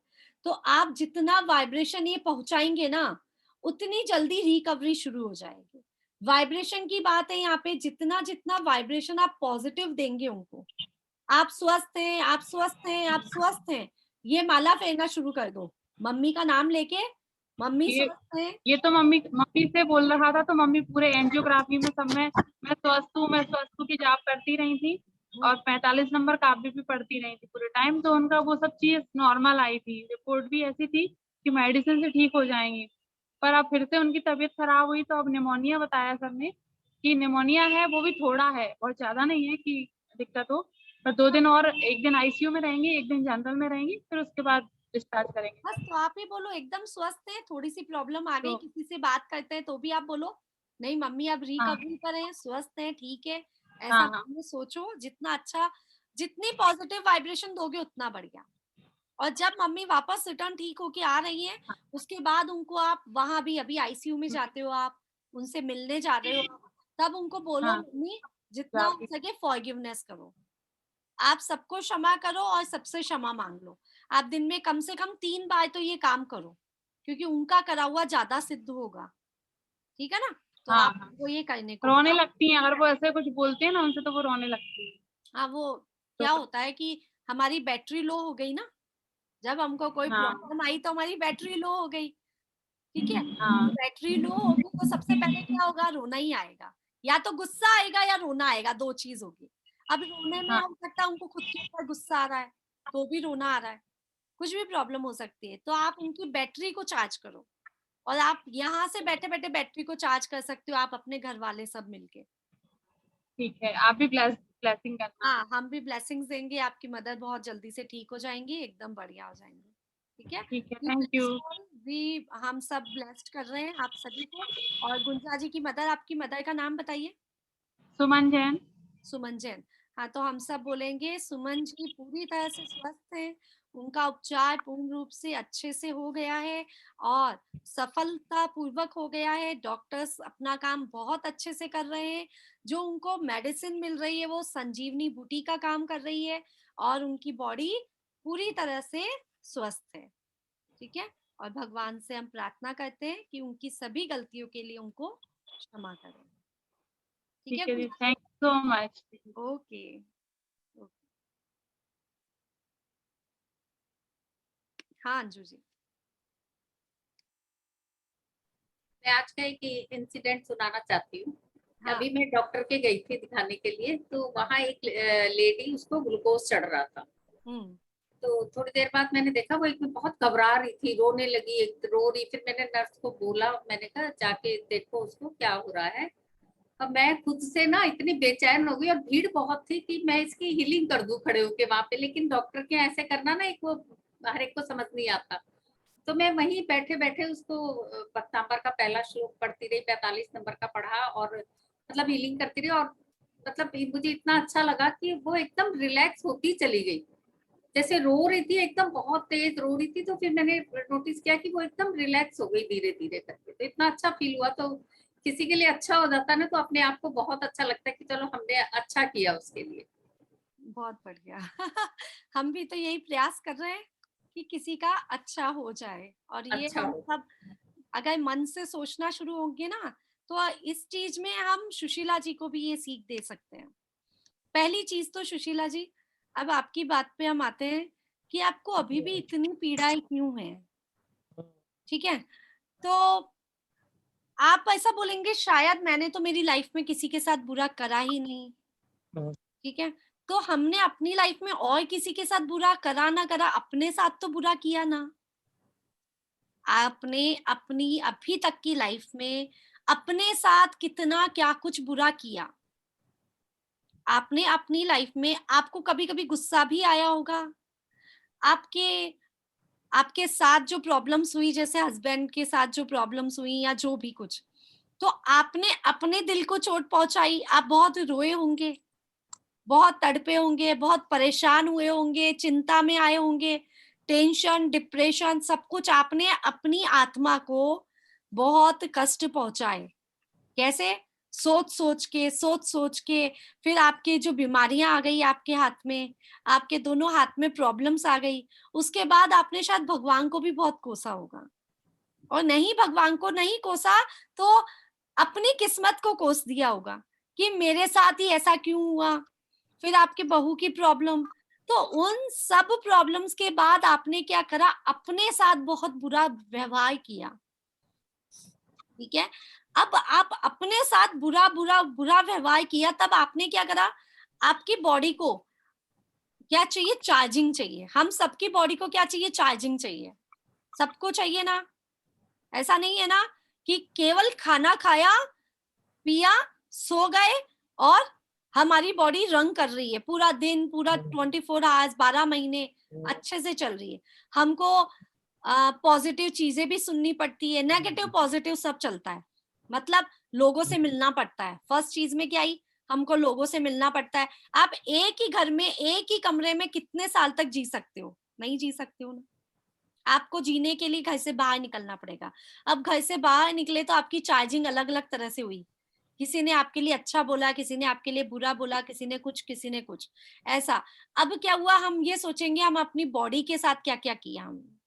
तो आप जितना वाइब्रेशन ये पहुंचाएंगे ना, उतनी जल्दी रिकवरी शुरू हो जाएगी। वाइब्रेशन की बात है यहाँ पे, जितना जितना वाइब्रेशन आप पॉजिटिव देंगे उनको, आप स्वस्थ हैं, आप स्वस्थ हैं, आप स्वस्थ हैं, ये माला फेरना शुरू कर दो मम्मी का नाम लेके। मम्मी स्वस्थ है। ये तो मम्मी से बोल रहा था, तो मम्मी पूरे एंजियोग्राफी में सब में मैं स्वस्थ हूँ की जाप करती रही थी, और 45 नंबर कापी भी पढ़ती रही थी पूरे टाइम। तो उनका वो सब चीज नॉर्मल आई थी, रिपोर्ट भी ऐसी थी कि मेडिसिन से ठीक हो जाएंगी। पर अब फिर से उनकी तबीयत खराब हुई, तो अब निमोनिया बताया सर ने कि निमोनिया है, वो भी थोड़ा है, बहुत ज्यादा नहीं है कि दिक्कत हो। पर 2 दिन और, एक दिन आईसीयू में रहेंगी, एक दिन जनरल में रहेंगी, फिर उसके बाद डिस्चार्ज करेंगे। बस तो आप ही बोलो एकदम स्वस्थ है, थोड़ी सी प्रॉब्लम आ गई, तो किसी से बात करते हैं तो भी आप बोलो नहीं मम्मी अब रिकवरी करें, स्वस्थ है, ठीक है। ऐसा हाँ। सोचो, जितना अच्छा, जितनी पॉजिटिव वाइब्रेशन दोगे उतना बढ़िया। और जब मम्मी वापस रिटर्न ठीक होके आ रही हैं, उसके बाद उनको आप वहां भी अभी आईसीयू में जाते हो, आप उनसे मिलने जा रहे हो, तब उनको बोलो हाँ। मम्मी जितना हो सके फॉरगिवनेस करो, आप सबको क्षमा करो और सबसे क्षमा मांग लो। आप दिन में कम से कम 3 बार तो ये काम करो, क्योंकि उनका करा हुआ ज्यादा सिद्ध होगा, ठीक है ना? तो हाँ, आप हाँ। वो ये करने को रोने लगती हैं, अगर वो ऐसे कुछ बोलते हैं ना उनसे तो वो रोने लगती है। हाँ, वो तो क्या होता है कि हमारी बैटरी लो हो गई ना, जब हमको कोई हाँ, प्रॉब्लम आई तो हमारी बैटरी लो हो गई, ठीक है? हाँ, तो बैटरी लो होगी तो सबसे पहले क्या होगा, रोना ही आएगा, या तो गुस्सा आएगा या रोना आएगा, 2 चीज होगी। अब रोने में हाँ, हो सकता है उनको खुद के ऊपर गुस्सा आ रहा है, तो भी रोना आ रहा है, कुछ भी प्रॉब्लम हो सकती है। तो आप उनकी बैटरी को चार्ज करो, और आप यहाँ से बैठे-बैठे बैटरी को चार्ज कर सकते हो, आप अपने घर वाले सब मिलके। ठीक है। आप भी ब्लेसिंग करना। हाँ, हम भी ब्लेसिंग्स देंगे, आपकी मदर बहुत जल्दी से ठीक हो जाएंगी, एकदम बढ़िया हो जाएंगी, ठीक है? ठीक है, keep thank it you. Small, भी हम सब ब्लेस्ड कर रहे हैं आप सभी को। और गुंजा जी की मदर, आपकी मदर का नाम बताइए। सुमन जैन। सुमन जैन। हाँ, तो हम सब बोलेंगे सुमन जी पूरी तरह से स्वस्थ हैं, उनका उपचार पूर्ण रूप से अच्छे से हो गया है और सफलता पूर्वक हो गया है। डॉक्टर्स अपना काम बहुत अच्छे से कर रहे हैं, जो उनको मेडिसिन मिल रही है वो संजीवनी बूटी का काम कर रही है, और उनकी बॉडी पूरी तरह से स्वस्थ है, ठीक है? और भगवान से हम प्रार्थना करते हैं कि उनकी सभी गलतियों के लिए उनको क्षमा करें, ठीक है ठीक है जी, Gunja thank you so much. जी? ओके। हाँ अंजू जी। मैं आज का एक इंसिडेंट सुनाना चाहती हूँ। हाँ। अभी मैं डॉक्टर के गई थी दिखाने के लिए, तो वहाँ एक लेडी, उसको ग्लूकोज चढ़ रहा था। तो थोड़ी देर बाद मैंने देखा वो एक बहुत घबरा रही थी, रोने लगी, एक रो रही। फिर मैंने नर्स को बोला, मैंने कहा जाके देखो उसको क्या हो रहा है। अब मैं खुद से ना इतनी बेचैन हो गई, और भीड़ बहुत थी कि मैं इसकी हीलिंग कर दूं खड़े होके वहां पे, लेकिन डॉक्टर के ऐसे करना ना, एक वो हर एक को समझ नहीं आता। तो मैं वहीं बैठे बैठे उसको पक्तांबर का पहला श्लोक पढ़ती रही, 45 नंबर का पढ़ा, और मतलब हीलिंग करती रही। और मतलब मुझे इतना अच्छा लगा कि वो एकदम रिलैक्स होती चली गई। जैसे रो रही थी, एकदम बहुत तेज रो रही थी, तो फिर मैंने नोटिस किया कि वो एकदम रिलैक्स हो गई धीरे धीरे करके। तो इतना अच्छा फील हुआ। तो किसी के लिए अच्छा हो जाता है ना, तो अपने आप को बहुत अच्छा लगता है कि चलो हमने अच्छा किया उसके लिए। बहुत बढ़िया। हम भी तो यही प्रयास कर रहे हैं कि किसी का अच्छा हो जाए, और ये अच्छा हम हो। सब अगर मन से सोचना शुरू होंगे ना, तो इस चीज में हम सुशीला जी को भी ये सीख दे सकते हैं। पहली चीज तो सुशीला जी, अब आपकी बात पे हम आते हैं कि आपको अभी भी इतनी पीड़ाएं क्यों है, ठीक है? तो आप ऐसा बोलेंगे शायद मैंने तो मेरी लाइफ में किसी के साथ बुरा करा ही नहीं, ठीक है? तो हमने अपनी लाइफ में और किसी के साथ बुरा करा ना करा, अपने साथ तो बुरा किया ना। आपने अपनी अभी तक की लाइफ में अपने साथ कितना क्या कुछ बुरा किया। आपने अपनी लाइफ में, आपको कभी कभी गुस्सा भी आया होगा, आपके आपके साथ जो प्रॉब्लम्स हुई, जैसे हस्बैंड के साथ जो प्रॉब्लम्स हुई या जो भी कुछ, तो आपने अपने दिल को चोट पहुंचाई, आप बहुत रोए होंगे, बहुत तड़पे होंगे, बहुत परेशान हुए होंगे, चिंता में आए होंगे, टेंशन, डिप्रेशन, सब कुछ आपने अपनी आत्मा को बहुत कष्ट पहुंचाए। कैसे? सोच सोच के फिर आपके जो बीमारियां आ गई आपके हाथ में, आपके दोनों हाथ में प्रॉब्लम्स आ गई, उसके बाद आपने शायद भगवान को भी बहुत कोसा होगा, और नहीं भगवान को नहीं कोसा तो अपनी किस्मत को कोस दिया होगा कि मेरे साथ ही ऐसा क्यों हुआ। फिर आपके बहू की प्रॉब्लम, तो उन सब प्रॉब्लम्स के बाद आपने क्या करा, अपने साथ बहुत बुरा व्यवहार किया, ठीक है? अब आप अपने साथ बुरा बुरा बुरा व्यवहार किया, तब आपने क्या करा, आपकी बॉडी को क्या चाहिए, चार्जिंग चाहिए। हम सबकी बॉडी को क्या चाहिए, चार्जिंग चाहिए, सबको चाहिए ना। ऐसा नहीं है ना कि केवल खाना खाया, पिया, सो गए और हमारी बॉडी रन कर रही है पूरा दिन, पूरा 24 आवर्स, 12 महीने अच्छे से चल रही है। हमको पॉजिटिव चीजें भी सुननी पड़ती है, नेगेटिव पॉजिटिव सब चलता है। मतलब लोगों से मिलना पड़ता है, फर्स्ट चीज में क्या आई, हमको लोगों से मिलना पड़ता है। आप एक ही घर में, एक ही कमरे में कितने साल तक जी सकते हो, नहीं जी सकते हो ना। आपको जीने के लिए घर से बाहर निकलना पड़ेगा। अब घर से बाहर निकले तो आपकी चार्जिंग अलग अलग तरह से हुई, किसी ने आपके लिए अच्छा बोला, किसी ने आपके लिए बुरा बोला, किसी ने कुछ ऐसा। अब क्या हुआ, हम ये सोचेंगे हम अपनी बॉडी के साथ क्या क्या किया हमने।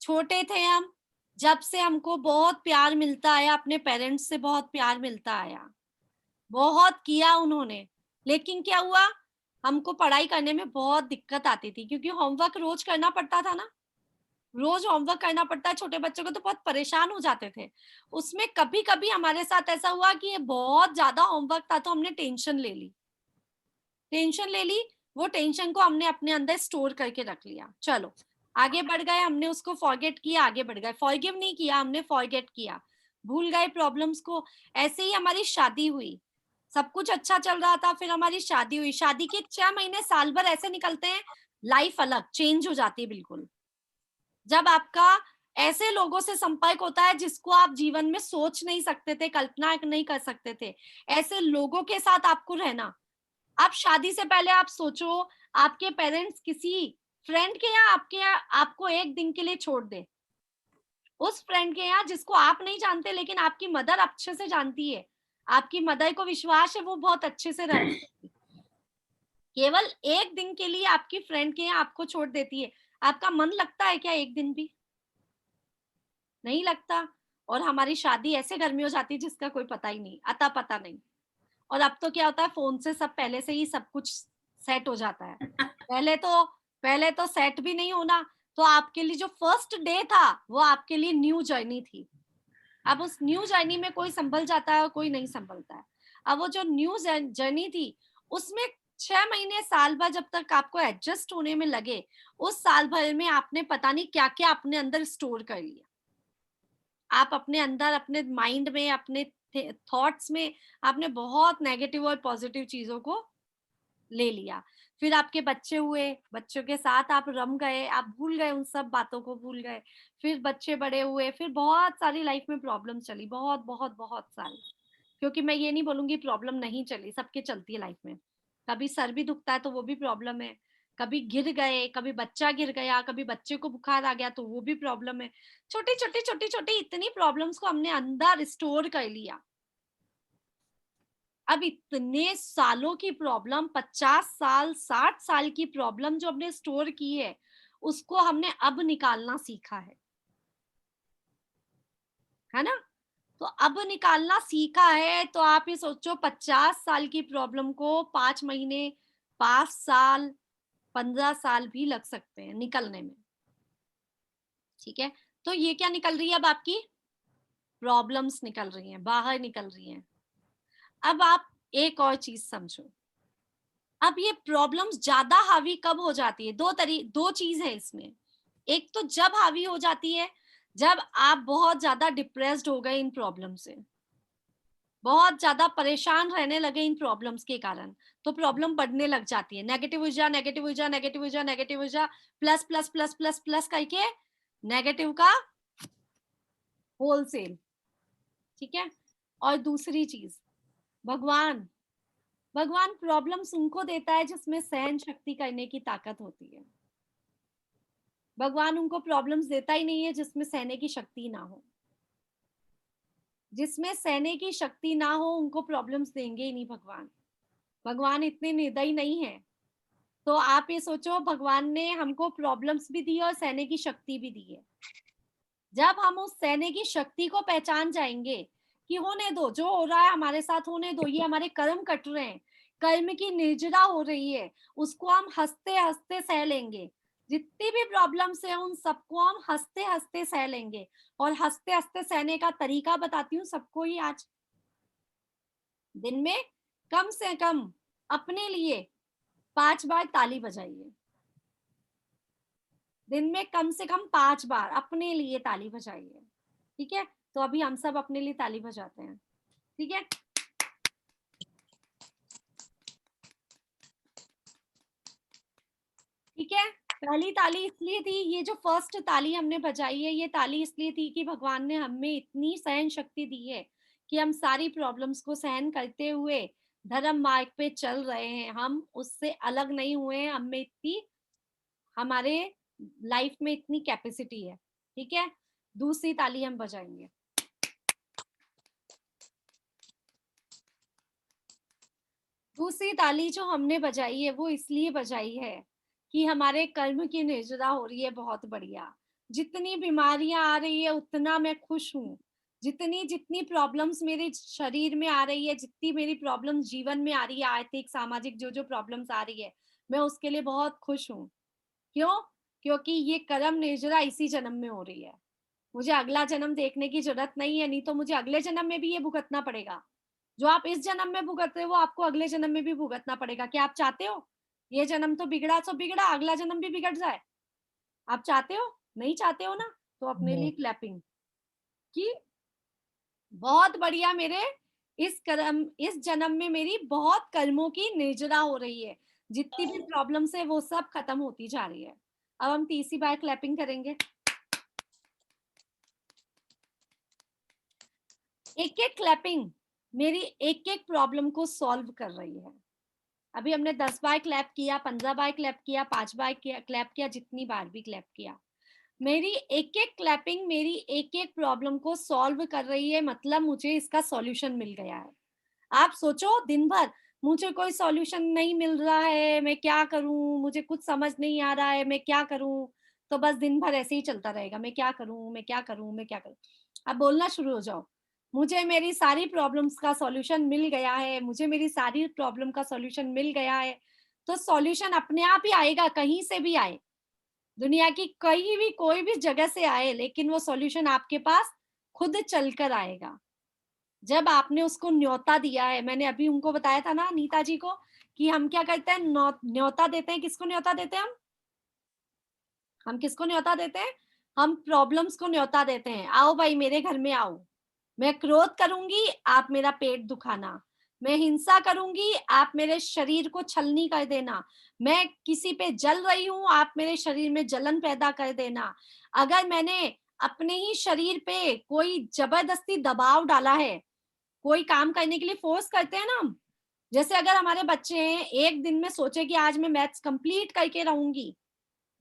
छोटे थे हम, जब से हमको बहुत प्यार मिलता आया, अपने पेरेंट्स से बहुत प्यार मिलता आया, बहुत किया उन्होंने, लेकिन क्या हुआ, हमको पढ़ाई करने में बहुत दिक्कत आती थी, क्योंकि होमवर्क रोज करना पड़ता था ना, रोज होमवर्क करना पड़ता है, छोटे बच्चों को तो बहुत परेशान हो जाते थे। उसमें कभी कभी हमारे साथ ऐसा हुआ कि ये बहुत ज्यादा होमवर्क था, तो हमने टेंशन ले ली, वो टेंशन को हमने अपने अंदर स्टोर करके रख लिया। चलो आगे बढ़ गए, हमने उसको फॉरगेट किया, आगे बढ़ गए, फॉरगिव नहीं किया हमने, फॉरगेट किया, भूल गए प्रॉब्लम्स को। ऐसे ही हमारी शादी हुई, सब कुछ अच्छा चल रहा था, फिर हमारी शादी हुई, शादी के 6 महीने साल भर ऐसे निकलते हैं, लाइफ अलग चेंज हो जाती है बिल्कुल। जब आपका ऐसे लोगों से संपर्क होता है जिसको आप जीवन में सोच नहीं सकते थे, कल्पना नहीं कर सकते थे, ऐसे लोगों के साथ आपको रहना। आप शादी से पहले आप सोचो, आपके पेरेंट्स किसी फ्रेंड के यहाँ आपके यहाँ आपको एक दिन के लिए छोड़ दे, उस फ्रेंड के यहाँ जिसको आप नहीं जानते लेकिन आपकी मदर अच्छे से जानती है, आपकी मदर को विश्वास है वो बहुत अच्छे से रहती है, केवल एक दिन के लिए आपकी फ्रेंड के यहाँ आपको छोड़ देती है, आपका मन लगता है क्या एक दिन भी? नहीं लगता। और हमारी शादी ऐसे घर में हो जाती है जिसका कोई पता ही नहीं, अता पता नहीं। और अब तो क्या होता है, फोन से सब पहले से ही सब कुछ सेट हो जाता है। पहले तो सेट भी नहीं होना, तो आपके लिए जो फर्स्ट डे था वो आपके लिए न्यू जर्नी थी। अब उस न्यू जर्नी में कोई संभल जाता है और कोई नहीं संभलता है। अब वो जो न्यू जर्नी थी उसमें 6 महीने साल भर जब तक आपको एडजस्ट होने में लगे, उस साल भर में आपने पता नहीं क्या क्या अपने अंदर स्टोर कर लिया। आप अपने अंदर, अपने माइंड में, अपने थॉट्स में आपने बहुत नेगेटिव और पॉजिटिव चीजों को ले लिया। फिर आपके बच्चे हुए, बच्चों के साथ आप रम गए, आप भूल गए, उन सब बातों को भूल गए। फिर बच्चे बड़े हुए, फिर बहुत सारी लाइफ में प्रॉब्लम चली, बहुत बहुत बहुत सारी। क्योंकि मैं ये नहीं बोलूंगी प्रॉब्लम नहीं चली, सबके चलती है लाइफ में। कभी सर भी दुखता है तो वो भी प्रॉब्लम है, कभी गिर गए, कभी बच्चा गिर गया, कभी बच्चे को बुखार आ गया तो वो भी प्रॉब्लम है। छोटी छोटी छोटी छोटी इतनी प्रॉब्लम्स को हमने अंदर स्टोर कर लिया। अब इतने सालों की प्रॉब्लम, 50 साल 60 साल की प्रॉब्लम जो हमने स्टोर की है, उसको हमने अब निकालना सीखा है ना? तो अब निकालना सीखा है, तो आप ये सोचो 50 साल की प्रॉब्लम को 5 महीने, 5 साल, 15 साल भी लग सकते हैं निकलने में। ठीक है, तो ये क्या निकल रही है, अब आपकी प्रॉब्लम्स निकल रही हैं, बाहर निकल रही हैं। अब आप एक और चीज समझो, अब ये प्रॉब्लम्स ज्यादा हावी कब हो जाती है? दो चीज है इसमें। एक तो जब हावी हो जाती है जब आप बहुत ज्यादा डिप्रेस्ड हो गए इन प्रॉब्लम से, बहुत ज्यादा परेशान रहने लगे इन प्रॉब्लम्स के कारण, तो प्रॉब्लम बढ़ने लग जाती है। नेगेटिव ऊर्जा, नेगेटिव ऊर्जा, नेगेटिव ऊर्जा, नेगेटिव ऊर्जा, plus plus plus plus plus करके नेगेटिव का होलसेल। ठीक है, और दूसरी चीज, भगवान प्रॉब्लम्स उनको देता है जिसमें सहन शक्ति करने की ताकत होती है। भगवान उनको प्रॉब्लम्स देता ही नहीं है जिसमें सहने की शक्ति ना हो। जिसमें सहने की शक्ति ना हो उनको प्रॉब्लम्स देंगे ही नहीं भगवान। भगवान इतने निर्दयी नहीं है। तो आप ये सोचो, भगवान ने हमको प्रॉब्लम्स भी दी और सहने की शक्ति भी दी है। जब हम उस सहने की शक्ति को पहचान जाएंगे कि होने दो, जो हो रहा है हमारे साथ होने दो, ये हमारे कर्म कट रहे हैं, कर्म की निर्जरा हो रही है, उसको हम हंसते हंसते सह लेंगे। जितनी भी प्रॉब्लम्स है उन सबको हम हंसते हंसते सह लेंगे। और हंसते हंसते सहने का तरीका बताती हूँ सबको ही आज। दिन में कम से कम अपने लिए 5 बार ताली बजाइए। दिन में कम से कम 5 बार अपने लिए ताली बजाइए। ठीक है, तो अभी हम सब अपने लिए ताली बजाते हैं। ठीक है, ठीक है। पहली ताली इसलिए थी, ये जो फर्स्ट ताली हमने बजाई है, ये ताली इसलिए थी कि भगवान ने हमें इतनी सहन शक्ति दी है कि हम सारी प्रॉब्लम्स को सहन करते हुए धर्म मार्ग पे चल रहे हैं। हम उससे अलग नहीं हुए हैं, हमें इतनी हमारे लाइफ में इतनी कैपेसिटी है, ठीक है। दूसरी ताली हम बजाएंगे। दूसरी ताली जो हमने बजाई है वो इसलिए बजाई है कि हमारे कर्म की निर्जरा हो रही है बहुत बढ़िया। जितनी बीमारियां आ रही है उतना मैं खुश हूँ। जितनी जितनी प्रॉब्लम्स मेरे शरीर में आ रही है, जितनी मेरी प्रॉब्लम्स जीवन में आ रही है, आर्थिक सामाजिक जो जो प्रॉब्लम्स आ रही है, मैं उसके लिए बहुत खुश हूँ। क्यों? क्योंकि ये कर्म निर्जरा इसी जन्म में हो रही है। मुझे अगला जन्म देखने की जरूरत नहीं है, नहीं तो मुझे अगले जन्म में भी ये भुगतना पड़ेगा। जो आप इस जन्म में भुगत रहे हो वो आपको अगले जन्म में भी भुगतना पड़ेगा। क्या आप चाहते हो ये जन्म तो बिगड़ा सो बिगड़ा, अगला जन्म भी बिगड़ जाए? आप चाहते हो? नहीं चाहते हो ना। तो अपने लिए क्लैपिंग कि बहुत बढ़िया, मेरे इस जन्म में मेरी बहुत कर्मों की निर्जरा हो रही है। जितनी भी प्रॉब्लम्स है वो सब खत्म होती जा रही है। अब हम तीसरी बार क्लैपिंग करेंगे। एक एक क्लैपिंग मेरी एक एक प्रॉब्लम को सॉल्व कर रही है। अभी हमने 10 बार क्लैप किया, 15 बार क्लैप किया, 5 बार क्लैप किया, जितनी बार भी क्लैप किया, मेरी एक एक क्लैपिंग मेरी एक एक प्रॉब्लम को सॉल्व कर रही है। मतलब मुझे इसका सॉल्यूशन मिल गया है। आप सोचो, दिन भर मुझे कोई सॉल्यूशन नहीं मिल रहा है, मैं क्या करूं, मुझे कुछ समझ नहीं आ रहा है, मैं क्या करूं। तो बस दिन भर ऐसे ही चलता रहेगा, मैं क्या करूं, मैं क्या करूं, मैं क्या करूं। अब बोलना शुरू हो जाओ, मुझे मेरी सारी प्रॉब्लम्स का सॉल्यूशन मिल गया है, मुझे मेरी सारी प्रॉब्लम का सॉल्यूशन मिल गया है। तो सॉल्यूशन अपने आप ही आएगा, कहीं से भी आए, दुनिया की कहीं भी कोई भी जगह से आए, लेकिन वो सॉल्यूशन आपके पास खुद चलकर आएगा जब आपने उसको न्योता दिया है। मैंने अभी उनको बताया था ना, नीता जी को, कि हम क्या करते हैं, न्योता देते हैं। किसको न्योता देते हैं हम किसको न्योता देते हैं? हम प्रॉब्लम्स को न्योता देते हैं। आओ भाई मेरे घर में आओ, मैं क्रोध करूंगी, आप मेरा पेट दुखाना, मैं हिंसा करूंगी, आप मेरे शरीर को छलनी कर देना, मैं किसी पे जल रही हूं, आप मेरे शरीर में जलन पैदा कर देना। अगर मैंने अपने ही शरीर पे कोई जबरदस्ती दबाव डाला है, कोई काम करने के लिए फोर्स करते हैं ना हम, जैसे अगर हमारे बच्चे हैं, एक दिन में सोचे कि आज मैं मैथ्स कंप्लीट करके रहूंगी,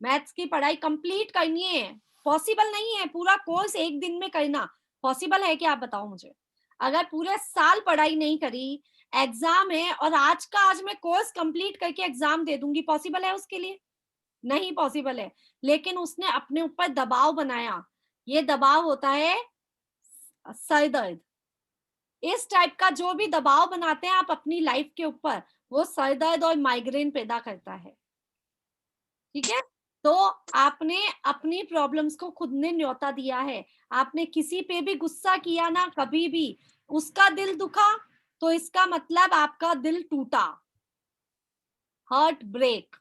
मैथ्स की पढ़ाई कंप्लीट करनी है, पॉसिबल नहीं है पूरा कोर्स एक दिन में करना। पॉसिबल है क्या, आप बताओ मुझे। अगर पूरे साल पढ़ाई नहीं करी, एग्जाम है और आज का आज मैं कोर्स कंप्लीट करके एग्जाम दे दूंगी, पॉसिबल है उसके लिए? नहीं पॉसिबल है। लेकिन उसने अपने ऊपर दबाव बनाया। ये दबाव होता है सर दर्द। इस टाइप का जो भी दबाव बनाते हैं आप अपनी लाइफ के ऊपर, वो सर दर्द और माइग्रेन पैदा करता है। ठीक है, तो आपने अपनी प्रॉब्लम्स को खुद ने न्योता दिया है। आपने किसी पे भी गुस्सा किया ना, कभी भी उसका दिल दुखा, तो इसका मतलब आपका दिल टूटा, हार्ट ब्रेक।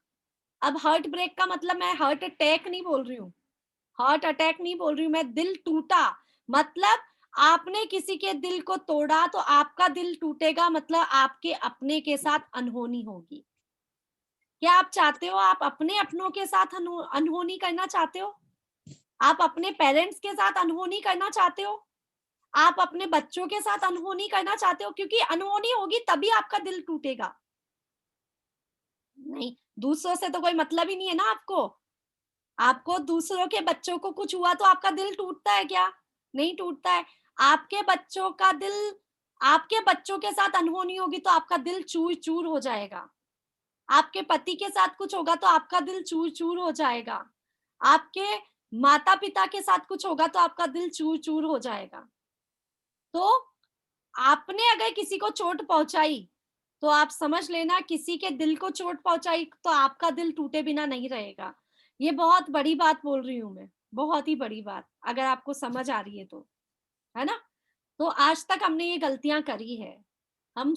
अब हार्ट ब्रेक का मतलब मैं हार्ट अटैक नहीं बोल रही हूँ, हार्ट अटैक नहीं बोल रही हूँ मैं, दिल टूटा। मतलब आपने किसी के दिल को तोड़ा तो आपका दिल टूटेगा, मतलब आपके अपने के साथ अनहोनी होगी। क्या आप चाहते हो आप अपने अपनों के साथ अनहोनी करना चाहते हो? आप अपने पेरेंट्स के साथ अनहोनी करना चाहते हो? आप अपने बच्चों के साथ अनहोनी करना चाहते हो? क्योंकि अनहोनी होगी तभी आपका दिल टूटेगा। नहीं, दूसरों से तो कोई मतलब ही नहीं है ना आपको। आपको दूसरों के बच्चों को कुछ हुआ तो आपका दिल टूटता है क्या? नहीं टूटता है। आपके बच्चों का दिल, आपके बच्चों के साथ अनहोनी होगी तो आपका दिल चूर चूर हो जाएगा। आपके पति के साथ कुछ होगा तो आपका दिल चूर चूर हो जाएगा। आपके माता पिता के साथ कुछ होगा तो आपका दिल चूर चूर हो जाएगा। तो आपने अगर किसी को चोट पहुंचाई तो आप समझ लेना, किसी के दिल को चोट पहुंचाई तो आपका दिल टूटे बिना नहीं रहेगा। ये बहुत बड़ी बात बोल रही हूं मैं, बहुत ही बड़ी बात, अगर आपको समझ आ रही है तो, है ना। तो आज तक हमने ये गलतियां करी है, हम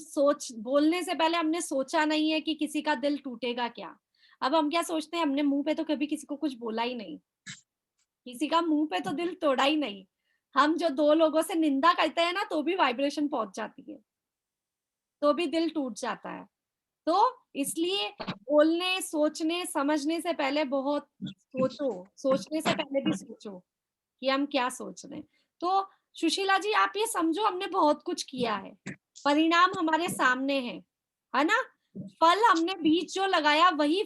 बोलने से पहले हमने सोचा नहीं है कि किसी का दिल टूटेगा क्या। अब हम क्या सोचते हैं, हमने मुंह पे तो कभी किसी को कुछ बोला ही नहीं, किसी का मुंह पे तो दिल तोड़ा ही नहीं। हम जो दो लोगों से निंदा करते हैं ना, तो भी वाइब्रेशन पहुंच जाती है, तो भी दिल टूट जाता है। तो इसलिए बोलने, सोचने, समझने से पहले बहुत सोचो, सोचने से पहले भी सोचो कि हम क्या सोच रहे हैं। तो सुशीला जी, आप ये समझो हमने बहुत कुछ किया है, परिणाम हमारे सामने है ना। फल हमने बीज जो लगाया वही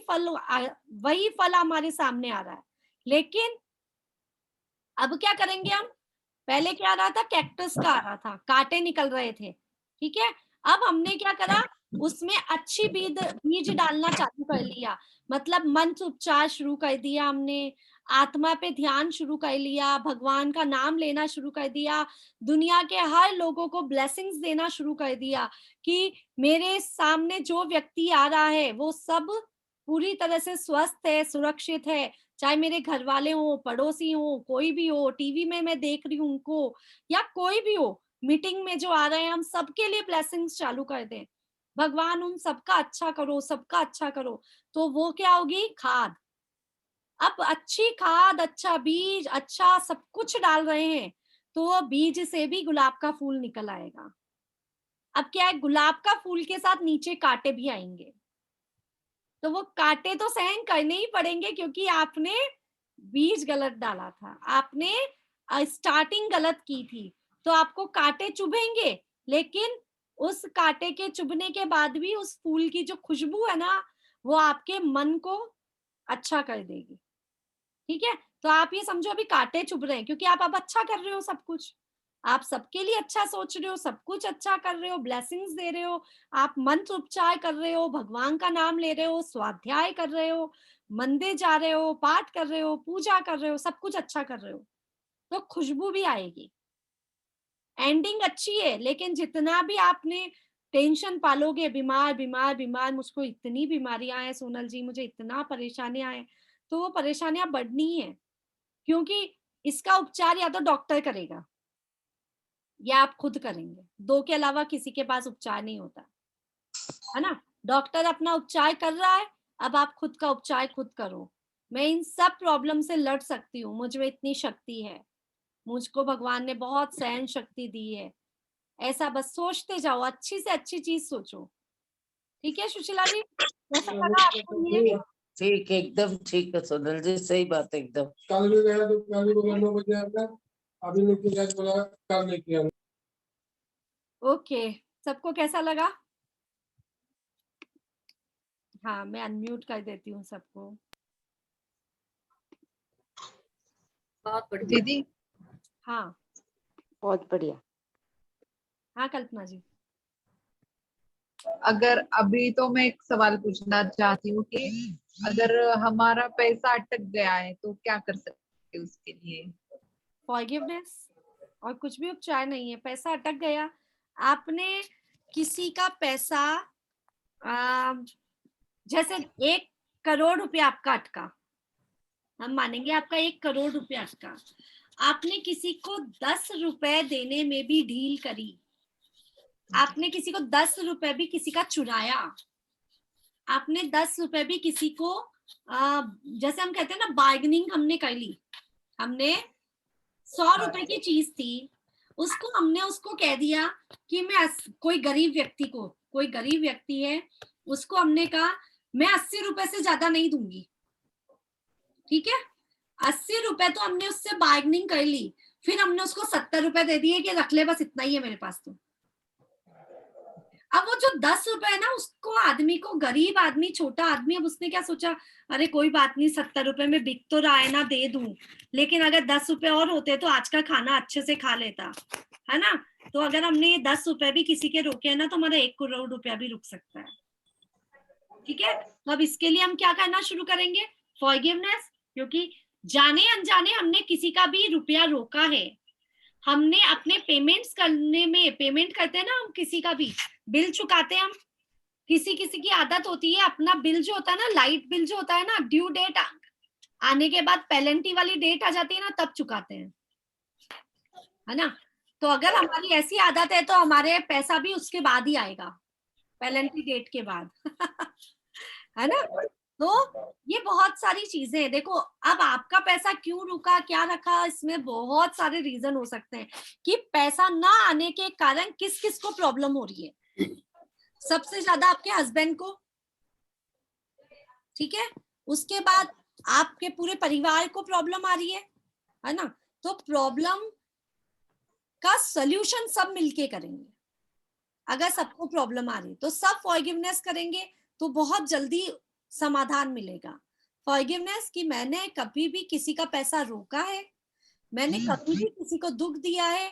फल हमारे सामने आ रहा है। लेकिन अब क्या करेंगे हम? पहले क्या आ रहा था? कैक्टस का आ रहा था, कांटे निकल रहे थे, ठीक है। अब हमने क्या करा? उसमें अच्छी बीज डालना चालू कर लिया, मतलब मंत्र उपचार शुरू कर दिया हमने, आत्मा पे ध्यान शुरू कर लिया, भगवान का नाम लेना शुरू कर दिया, दुनिया के हर लोगों को ब्लेसिंग्स देना शुरू कर दिया कि मेरे सामने जो व्यक्ति आ रहा है वो सब पूरी तरह से स्वस्थ है, सुरक्षित है, चाहे मेरे घर वाले हो, पड़ोसी हो, कोई भी हो, टीवी में मैं देख रही हूँ उनको, या कोई भी हो, मीटिंग में जो आ रहे हैं, हम सबके लिए ब्लेसिंग्स चालू कर दें। भगवान उन सबका अच्छा करो, सबका अच्छा करो। तो वो क्या होगी? खाद। अब अच्छी खाद, अच्छा बीज, अच्छा सब कुछ डाल रहे हैं तो वो बीज से भी गुलाब का फूल निकल आएगा। अब क्या है? गुलाब का फूल के साथ नीचे कांटे भी आएंगे, तो वो कांटे तो सहन करने ही पड़ेंगे क्योंकि आपने बीज गलत डाला था, आपने स्टार्टिंग गलत की थी, तो आपको कांटे चुभेंगे। लेकिन उस कांटे के चुभने के बाद भी उस फूल की जो खुशबू है ना, वो आपके मन को अच्छा कर देगी, ठीक है। तो आप ये समझो अभी कांटे चुभ रहे हैं क्योंकि आप अब अच्छा कर रहे हो, सब कुछ आप सबके लिए अच्छा सोच रहे हो, सब कुछ अच्छा कर रहे हो, ब्लेसिंग्स दे रहे हो, आप मंत्र उपचार कर रहे हो, भगवान का नाम ले रहे हो, स्वाध्याय कर रहे हो, मंदिर जा रहे हो, पाठ कर रहे हो, पूजा कर रहे हो, सब कुछ अच्छा कर रहे हो, तो खुशबू भी आएगी। एंडिंग अच्छी है, लेकिन जितना भी आपने टेंशन पालोगे, बीमार बीमार बीमार, मुझको इतनी बीमारियां हैं सोनल जी, मुझे इतना परेशानियां हैं, तो वो परेशानियां बढ़नी है, क्योंकि इसका उपचार या तो डॉक्टर करेगा या आप खुद करेंगे, दो के अलावा किसी के पास उपचार नहीं होता है ना। डॉक्टर अपना उपचार कर रहा है, अब आप खुद का उपचार खुद करो। मैं इन सब प्रॉब्लम से लड़ सकती हूँ, मुझ में इतनी शक्ति है, मुझको भगवान ने बहुत सहन शक्ति दी है। ऐसा बस सोचते जाओ, अच्छी से अच्छी चीज सोचो, ठीक है सुशीला जी? कैसा लगा आपको ये? ठीक, एकदम ठीक है सोनल जी, सही बात है एकदम। कल भी गया तो कल भी बोला 9 बजे आता, अभी नहीं किया तो बोला कल नहीं किया। ओके, सबको कैसा लगा? हाँ, मैं अनम्यूट कर देती हूँ सबको। बहुत बढ़िया दीदी। हाँ बहुत बढ़िया। हाँ कल्पना जी। अगर अभी तो मैं एक सवाल पूछना चाहती हूँ कि अगर हमारा पैसा अटक गया है तो क्या कर सकते हैं उसके लिए? फॉरगिवनेस, और कुछ भी उपचार नहीं है। पैसा अटक गया, आपने किसी का पैसा, जैसे 1 करोड़ रुपया आपका अटका, हम मानेंगे आपका 1 करोड़ रुपया अटका, आपने किसी को 10 रुपए देने में भी ढील करी, आपने किसी को 10 रुपए भी किसी का चुराया, आपने 10 रुपए भी किसी को जैसे हम कहते हैं ना, बार्गेनिंग हमने कर ली, हमने 100 रुपए की चीज थी, उसको हमने उसको कह दिया कि मैं कोई गरीब व्यक्ति है, उसको हमने कहा मैं 80 रुपए से ज्यादा नहीं दूंगी, ठीक है। 80 रुपए तो हमने उससे बार्गेनिंग कर ली, फिर हमने उसको 70 रुपए दे दिए कि रख ले, बस इतना ही है मेरे पास तो। अब वो जो 10 रुपए है ना, उसको आदमी को, गरीब आदमी, छोटा आदमी, अब उसने क्या सोचा, अरे कोई बात नहीं, 70 रुपए में बिक तो रहा है ना, दे दूं, लेकिन अगर 10 रुपए और होते तो आज का खाना अच्छे से खा लेता, है ना। तो अगर हमने ये 10 रुपए भी किसी के रोके हैं ना, तो हमारा 1 करोड़ रुपया भी रुक सकता है, ठीक है। तो अब इसके लिए हम क्या करना शुरू करेंगे? फॉरगिवनेस, क्योंकि जाने अनजाने हमने किसी का भी रुपया रोका है, हमने अपने पेमेंट्स करने में, पेमेंट करते हैं ना हम, किसी का भी बिल चुकाते हैं हम, किसी किसी की आदत होती है अपना बिल जो होता है ना, लाइट बिल जो होता है ना, ड्यू डेट आने के बाद, पेनल्टी वाली डेट आ जाती है ना, तब चुकाते हैं, है ना। तो अगर हमारी ऐसी आदत है तो हमारे पैसा भी उसके बाद ही आएगा, पेनल्टी डेट के बाद है ना। तो ये बहुत सारी चीजें हैं। देखो, अब आपका पैसा क्यों रुका, क्या रखा, इसमें बहुत सारे रीजन हो सकते हैं कि पैसा ना आने के कारण किस किस को प्रॉब्लम हो रही है। सबसे ज्यादा आपके हस्बैंड को, ठीक है, उसके बाद आपके पूरे परिवार को प्रॉब्लम आ रही है ना। तो प्रॉब्लम का सॉल्यूशन सब मिलके करेंगे। अगर सबको प्रॉब्लम आ रही है तो सब फॉरगिवनेस करेंगे, तो बहुत जल्दी समाधान मिलेगा। फॉरगिवनेस कि मैंने कभी भी किसी का पैसा रोका है, मैंने कभी भी किसी को दुख दिया है,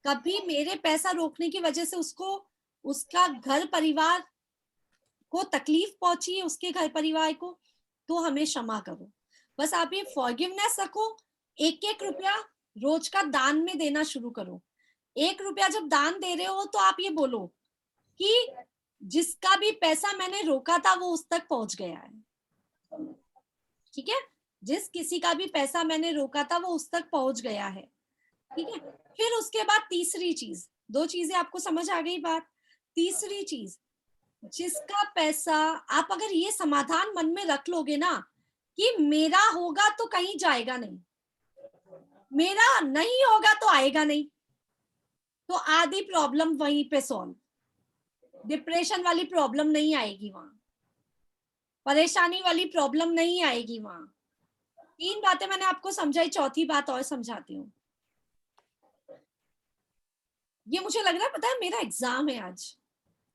कभी मेरे पैसा रोकने की वजह से उसको उसका घर परिवार को तकलीफ पहुंची है, उसके घर परिवार को, तो हमें क्षमा करो। बस आप ये फॉरगिवनेस रखो। 1-1 रुपया रोज का दान में देना शुरू करो। 1 रुपया जब दान दे रहे हो तो आप ये बोलो कि जिसका भी पैसा मैंने रोका था वो उस तक पहुंच गया है। ठीक है, जिस किसी का भी पैसा मैंने रोका था वो उस तक पहुंच गया है। ठीक है, फिर उसके बाद तीसरी चीज, 2 चीजें आपको समझ आ गई बात। तीसरी चीज, जिसका पैसा, आप अगर ये समाधान मन में रख लोगे ना कि मेरा होगा तो कहीं जाएगा नहीं, मेरा नहीं होगा तो आएगा नहीं, तो आधी प्रॉब्लम वहीं पे सॉल्व। डिप्रेशन वाली प्रॉब्लम नहीं आएगी वहां, परेशानी वाली प्रॉब्लम नहीं आएगी वहां। 3 बातें मैंने आपको समझाई, चौथी बात और समझाती हूँ। ये मुझे लग रहा है, पता है मेरा एग्जाम है आज,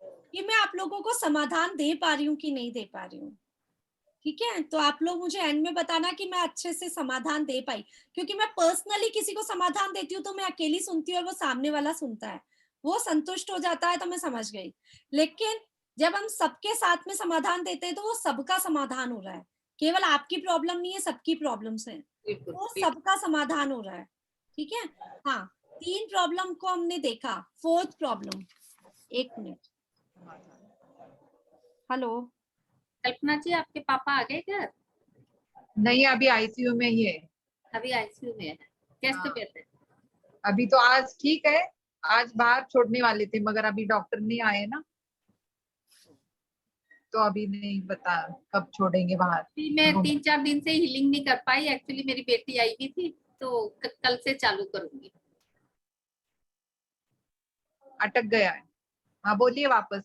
कि मैं आप लोगों को समाधान दे पा रही हूँ कि नहीं दे पा रही हूँ। ठीक है, तो आप लोग मुझे एंड में बताना कि मैं अच्छे से समाधान दे पाई, क्योंकि मैं पर्सनली किसी को समाधान देती हूँ तो मैं अकेली सुनती हूँ और वो सामने वाला सुनता है, वो संतुष्ट हो जाता है तो मैं समझ गई। लेकिन जब हम सबके साथ में समाधान देते हैं तो वो सबका समाधान हो रहा है, केवल आपकी प्रॉब्लम नहीं है, सबकी प्रॉब्लम्स है, वो सबका समाधान हो रहा है। ठीक है, हाँ, 3 प्रॉब्लम को हमने देखा। 4th problem, 1 minute. हेलो कल्पना जी, आपके पापा आ गए घर? नहीं, अभी आईसीयू में ही है। अभी आईसीयू में है। कैसे हाँ। तबीयत है? अभी तो आज ठीक है, आज बाहर छोड़ने वाले थे मगर अभी डॉक्टर नहीं आए ना, तो अभी नहीं पता कब छोड़ेंगे बाहर। मैं 3-4 दिन से हीलिंग नहीं कर पाई। एक्चुअली मेरी बेटी आई हुई थी, तो कल से चालू करूंगी। अटक गया है। हाँ, बोलिए वापस।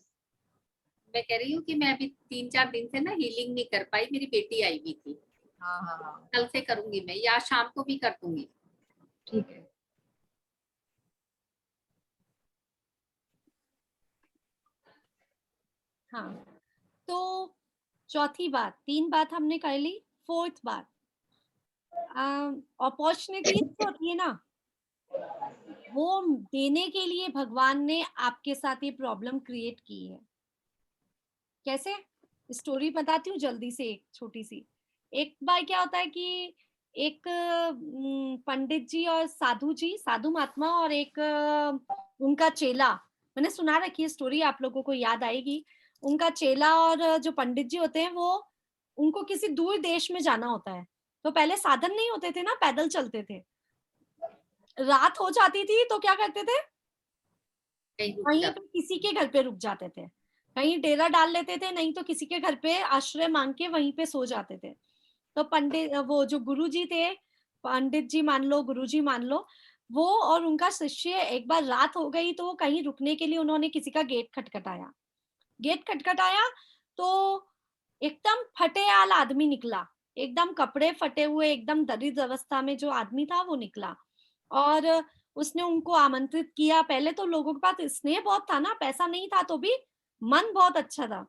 मैं कह रही हूँ कि मैं अभी 3-4 दिन से ना हीलिंग नहीं कर पाई, मेरी बेटी आई हुई थी। हाँ हाँ हाँ, कल से करूंगी मैं, या शाम को भी कर दूंगी। ठीक है। हाँ, तो चौथी बात, 3 बात हमने कर ली। 4th बात, अपॉर्चुनिटीज जो होती है ना, वो देने के लिए भगवान ने आपके साथ ये प्रॉब्लम क्रिएट की है। कैसे? स्टोरी बताती हूँ जल्दी से, एक छोटी सी। एक बार क्या होता है कि एक पंडित जी और साधु जी, साधु महात्मा और एक उनका चेला, मैंने सुना रखी है स्टोरी, आप लोगों को याद आएगी। उनका चेला और जो पंडित जी होते हैं वो, उनको किसी दूर देश में जाना होता है, तो पहले साधन नहीं होते थे ना, पैदल चलते थे। रात हो जाती थी तो क्या करते थे, वहीं पे किसी के घर पे रुक जाते थे, कहीं डेरा डाल लेते थे, नहीं तो किसी के घर पे आश्रय मांग के वहीं पे सो जाते थे। तो पंडित, वो जो गुरु जी थे, पंडित जी मान लो, गुरु जी मान लो, वो और उनका शिष्य, एक बार रात हो गई तो वो कहीं रुकने के लिए उन्होंने किसी का गेट खटखटाया। गेट खटखटाया तो एकदम फटेहाल आदमी निकला, एकदम कपड़े फटे हुए, एकदम दरिद्र अवस्था में जो आदमी था वो निकला, और उसने उनको आमंत्रित किया। पहले तो लोगों के पास स्नेह बहुत था ना, पैसा नहीं था तो भी मन बहुत अच्छा था।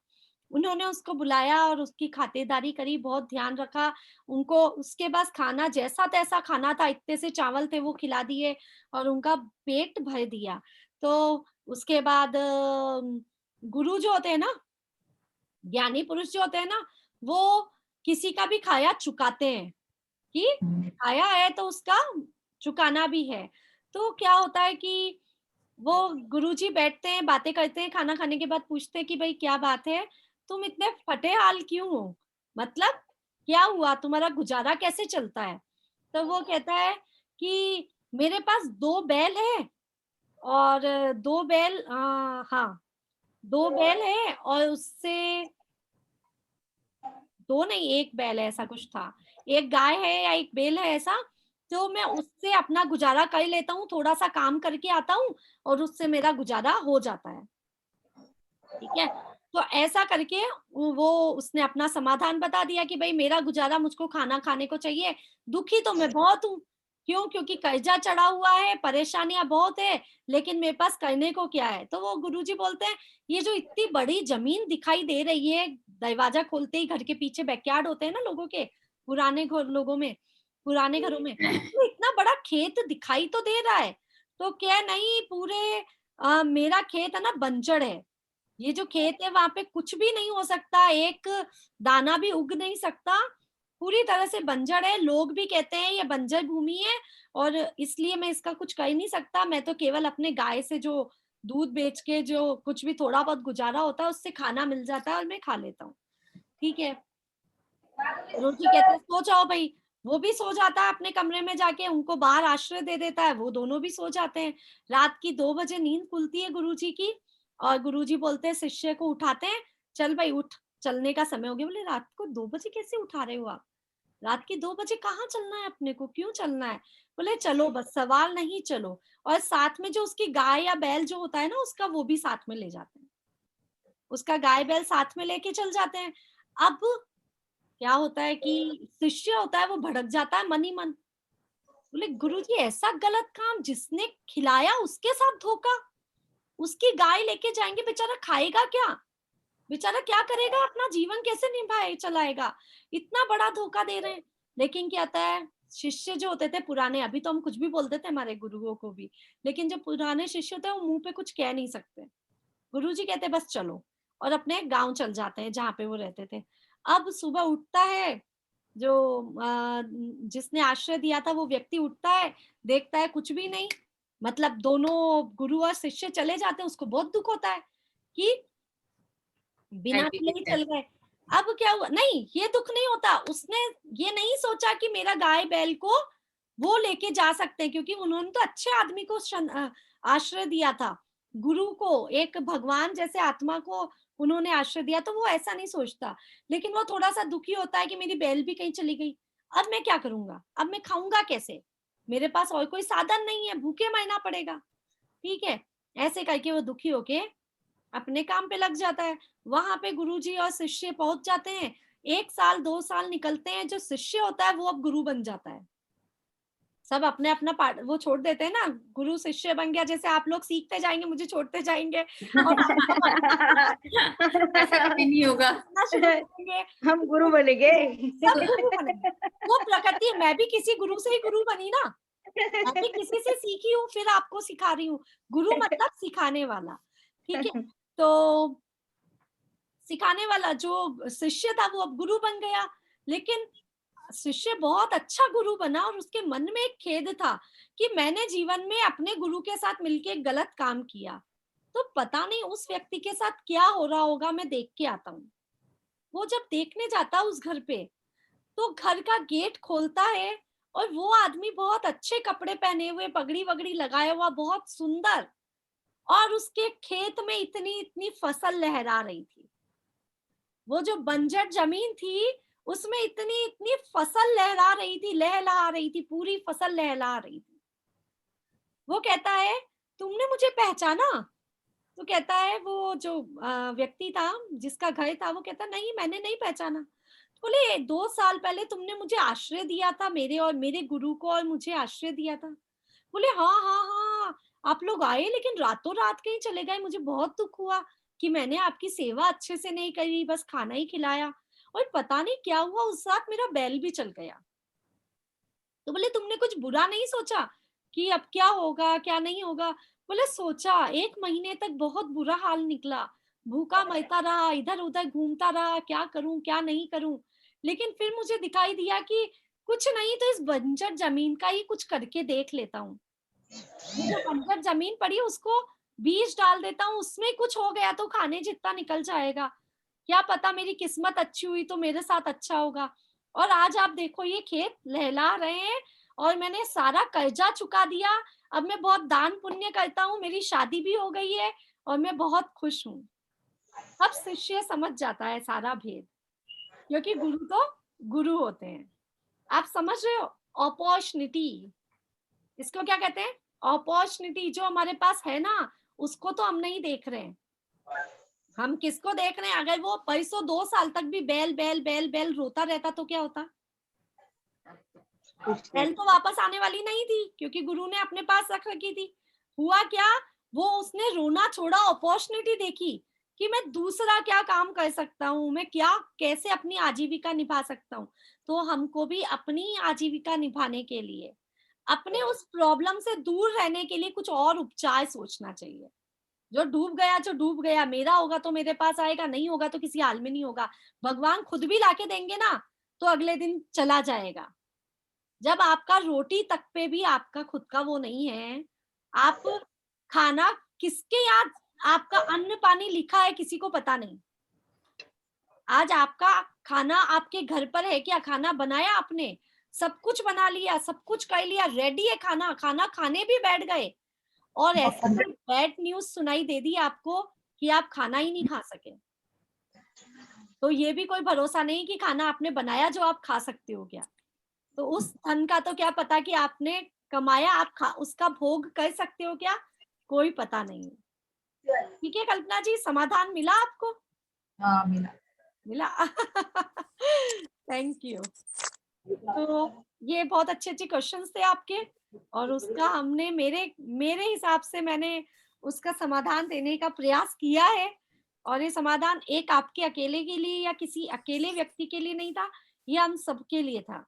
उन्होंने उसको बुलाया और उसकी खातिरदारी करी, बहुत ध्यान रखा उनको। उसके बाद खाना जैसा तैसा खाना था, इतने से चावल थे वो खिला दिए और उनका पेट भर दिया। तो उसके बाद गुरु जो होते हैं ना, ज्ञानी पुरुष जो होते हैं ना, वो किसी का भी खाया चुकाते हैं, कि खाया है तो उसका चुकाना भी है। तो क्या होता है कि वो गुरुजी बैठते हैं, बातें करते हैं, खाना खाने के बाद पूछते हैं कि भाई क्या बात है, तुम इतने फटे हाल क्यों हो, मतलब क्या हुआ, तुम्हारा गुजारा कैसे चलता है? तो वो कहता है कि मेरे पास 2 बैल है, और 2 बैल, हाँ 2 बैल है, और उससे 2 नहीं 1 बैल है, ऐसा कुछ था, 1 गाय है या 1 बैल है ऐसा। तो मैं उससे अपना गुजारा कर लेता हूँ, थोड़ा सा काम करके आता हूँ और उससे मेरा गुजारा हो जाता है। ठीक है, तो ऐसा करके वो उसने अपना समाधान बता दिया कि भाई मेरा गुजारा, मुझको खाना खाने को चाहिए, दुखी तो मैं बहुत हूँ, क्यों, क्योंकि कर्जा चढ़ा हुआ है, परेशानियां बहुत है, लेकिन मेरे पास करने को क्या है? तो वो गुरुजी बोलते हैं, ये जो इतनी बड़ी जमीन दिखाई दे रही है, दरवाजा खोलते ही घर के पीछे बैकयार्ड होते हैं ना लोगों के, पुराने लोगों में, पुराने घरों में, तो इतना बड़ा खेत दिखाई तो दे रहा है। तो क्या नहीं, पूरे मेरा खेत है ना बंजर है, ये जो खेत है वहां पे कुछ भी नहीं हो सकता, एक दाना भी उग नहीं सकता, पूरी तरह से बंजर है। लोग भी कहते हैं ये बंजर भूमि है और इसलिए मैं इसका कुछ कर ही नहीं सकता, मैं तो केवल अपने गाय से जो दूध बेच के जो कुछ भी थोड़ा बहुत गुजारा होता है उससे खाना मिल जाता है और मैं खा लेता हूँ। ठीक है, गुरुजी कहते हैं सो जाओ भाई, वो भी सो जाता है अपने कमरे में जाके, उनको बाहर आश्रय दे देता है, वो दोनों भी सो जाते हैं। रात की 2 बजे नींद खुलती है गुरुजी की और गुरुजी बोलते हैं, शिष्य को उठाते हैं, चल भाई उठ, चलने का समय हो गया। बोले रात को 2 बजे कैसे उठा रहे हो आप? रात के 2 बजे कहाँ चलना है अपने को, क्यों चलना है? बोले चलो बस, सवाल नहीं, चलो। और साथ में जो उसकी गाय या बैल जो होता है ना उसका, वो भी साथ में ले जाते हैं, उसका गाय बैल साथ में लेके चल जाते हैं। अब क्या होता है कि शिष्य होता है वो भड़क जाता है मन ही मन। बोले गुरुजी ऐसा गलत काम, जिसने खिलाया उसके साथ धोखा, उसकी गाय लेके जाएंगे, बेचारा खाएगा क्या, बेचारा क्या करेगा, अपना जीवन कैसे निभाए चलाएगा, इतना बड़ा धोखा दे रहे हैं। लेकिन क्या होता है, शिष्य जो होते थे पुराने, अभी तो हम कुछ भी बोलते थे हमारे गुरुओं को भी, लेकिन जो पुराने शिष्य होते हैं वो मुंह पे कुछ कह नहीं सकते। गुरुजी कहते बस चलो, और अपने गांव चल जाते हैं जहाँ पे वो रहते थे। अब सुबह उठता है जो जिसने आश्रय दिया था वो व्यक्ति, उठता है, देखता है कुछ भी नहीं, मतलब दोनों गुरु और शिष्य चले जाते हैं, उसको बहुत दुख होता है कि बिना खिले ही चल गए। अब क्या हुआ, नहीं ये दुख नहीं होता, उसने ये नहीं सोचा कि मेरा गाय बैल को वो लेके जा सकते हैं, क्योंकि उन्होंने तो अच्छे आदमी को आश्रय दिया था, गुरु को, एक भगवान जैसे आत्मा को उन्होंने आश्रय दिया, तो वो ऐसा नहीं सोचता। लेकिन वो थोड़ा सा दुखी होता है कि मेरी बैल भी कहीं चली गई, अब मैं क्या करूंगा, अब मैं खाऊंगा कैसे, मेरे पास और कोई साधन नहीं है, भूखे मरना पड़ेगा। ठीक है, ऐसे करके वो दुखी होके अपने काम पे लग जाता है। वहां पे गुरुजी और शिष्य पहुंच जाते हैं, 1 साल 2 साल निकलते हैं, जो शिष्य होता है वो अब गुरु बन जाता है। सब अपने अपना पार्ट वो छोड़ देते हैं ना, गुरु शिष्य बन गया, जैसे आप लोग सीखते जाएंगे मुझे छोड़ते जाएंगे और ऐसा कभी नहीं होगा। हम गुरु बनेंगे। सब गुरु बनेंगे, वो प्रकृति है, मैं भी किसी गुरु से ही गुरु बनी ना, मैं भी किसी से सीखी हूँ फिर आपको सिखा रही हूँ, गुरु मतलब सिखाने वाला। ठीक है, तो सिखाने वाला जो शिष्य था वो अब गुरु बन गया, लेकिन शिष्य बहुत अच्छा गुरु बना और उसके मन में एक खेद था कि मैंने जीवन में अपने गुरु के साथ मिलके गलत काम किया, तो पता नहीं उस व्यक्ति के साथ क्या हो रहा होगा, मैं देख के आता हूँ। वो जब देखने जाता उस घर पे, तो घर का गेट खोलता है और वो आदमी बहुत अच्छे कपड़े पहने हुए, पगड़ी वगड़ी लगाया हुआ, बहुत सुंदर, और उसके खेत में इतनी इतनी फसल लहरा रही थी, वो जो बंजर जमीन थी उसमें इतनी इतनी फसल लहरा रही थी, लहला रही थी, पूरी फसल लहला रही थी। वो कहता है तुमने मुझे पहचाना? तो कहता है वो जो व्यक्ति था जिसका घर था, वो कहता नहीं मैंने नहीं पहचाना। तो बोले 2 साल पहले तुमने मुझे आश्रय दिया था, मेरे और मेरे गुरु को और मुझे आश्रय दिया था। बोले हाँ हाँ हाँ, आप लोग आए लेकिन रातों रात कहीं चले गए, मुझे बहुत दुख हुआ कि मैंने आपकी सेवा अच्छे से नहीं करी, बस खाना ही खिलाया, और पता नहीं क्या हुआ उस रात मेरा बैल भी चल गया। तो बोले तुमने कुछ बुरा नहीं सोचा कि अब क्या होगा क्या नहीं होगा? बोले सोचा, 1 महीने तक बहुत बुरा हाल निकला, भूखा मरता रहा, इधर उधर घूमता रहा, क्या करूं क्या नहीं करूं, लेकिन फिर मुझे दिखाई दिया कि कुछ नहीं तो इस बंजर जमीन का ही कुछ करके देख लेता हूँ, ये जो बंजर जमीन पड़ी उसको बीज डाल देता हूँ, उसमें कुछ हो गया तो खाने जितना निकल जाएगा, क्या पता मेरी किस्मत अच्छी हुई तो मेरे साथ अच्छा होगा। और आज आप देखो ये खेत लहला रहे हैं और मैंने सारा कर्जा चुका दिया, अब मैं बहुत दान पुण्य करता हूँ, मेरी शादी भी हो गई है और मैं बहुत खुश हूँ। अब शिष्य समझ जाता है सारा भेद, क्योंकि गुरु तो गुरु होते हैं। आप समझ रहे हो, अपॉर्चुनिटी, इसको क्या कहते हैं, अपॉर्चुनिटी जो हमारे पास है ना उसको तो हम नहीं देख रहे हैं, हम किसको देख रहे हैं? अगर वो परसों 2 साल तक भी बैल बैल बैल बैल रोता रहता तो क्या होता? बैल तो वापस आने वाली नहीं थी क्योंकि गुरु ने अपने पास रख रखी थी। हुआ क्या, वो उसने रोना छोड़ा, अपॉर्चुनिटी देखी कि मैं दूसरा क्या काम कर सकता हूँ, मैं क्या कैसे अपनी आजीविका निभा सकता हूँ। तो हमको भी अपनी आजीविका निभाने के लिए, अपने उस प्रॉब्लम से दूर रहने के लिए कुछ और उपचार सोचना चाहिए। जो डूब गया, मेरा होगा तो मेरे पास आएगा, नहीं होगा तो किसी हाल में नहीं होगा। भगवान खुद भी लाके देंगे ना, तो अगले दिन चला जाएगा। जब आपका रोटी तक पे भी आपका खुद का वो नहीं है, आप खाना किसके यहाँ आपका अन्न पानी लिखा है किसी को पता नहीं। आज आपका खाना आपके घर पर है क्या? खाना बनाया आपने, सब कुछ बना लिया, सब कुछ कर लिया, रेडी है खाना, खाना खाने भी बैठ गए और ऐसे कोई बैड न्यूज सुनाई दे दी आपको कि आप खाना ही नहीं खा सके। तो ये भी कोई भरोसा नहीं कि खाना आपने बनाया जो आप खा सकते हो क्या। तो उस धन का तो क्या पता कि आपने कमाया, आप उसका भोग कर सकते हो क्या, कोई पता नहीं। ठीक है कल्पना जी, समाधान मिला आपको? हाँ मिला। Thank you. तो ये बहुत अच्छे अच्छे क्वेश्चंस थे आपके, और उसका हमने मेरे हिसाब से मैंने उसका समाधान देने का प्रयास किया है। और ये समाधान एक आपके अकेले के लिए या किसी अकेले व्यक्ति के लिए नहीं था, ये हम सबके लिए था।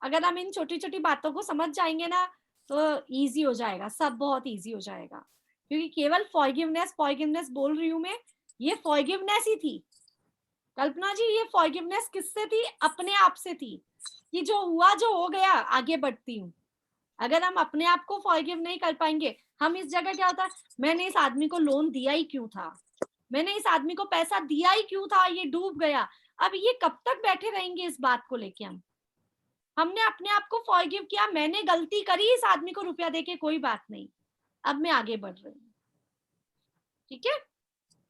अगर हम इन छोटी छोटी बातों को समझ जाएंगे ना, तो इजी हो जाएगा, सब बहुत इजी हो जाएगा। क्योंकि केवल फॉरगिवनेस बोल रही हूँ मैं, ये फॉरगिवनेस ही थी कल्पना जी। ये फॉरगिवनेस किससे थी? अपने आप से थी, कि जो हुआ जो हो गया, आगे बढ़ती हूँ। अगर हम अपने आप को फॉरगिव नहीं कर पाएंगे, हम इस जगह क्या होता है, मैंने इस आदमी को लोन दिया ही क्यों था, मैंने इस आदमी को पैसा दिया ही क्यों था, ये डूब गया। अब ये कब तक बैठे रहेंगे इस बात को लेके? हमने अपने आप को फॉरगिव किया, मैंने गलती करी, इस आदमी को रुपया देके कोई बात नहीं, अब मैं आगे बढ़ रही हूँ। ठीक है,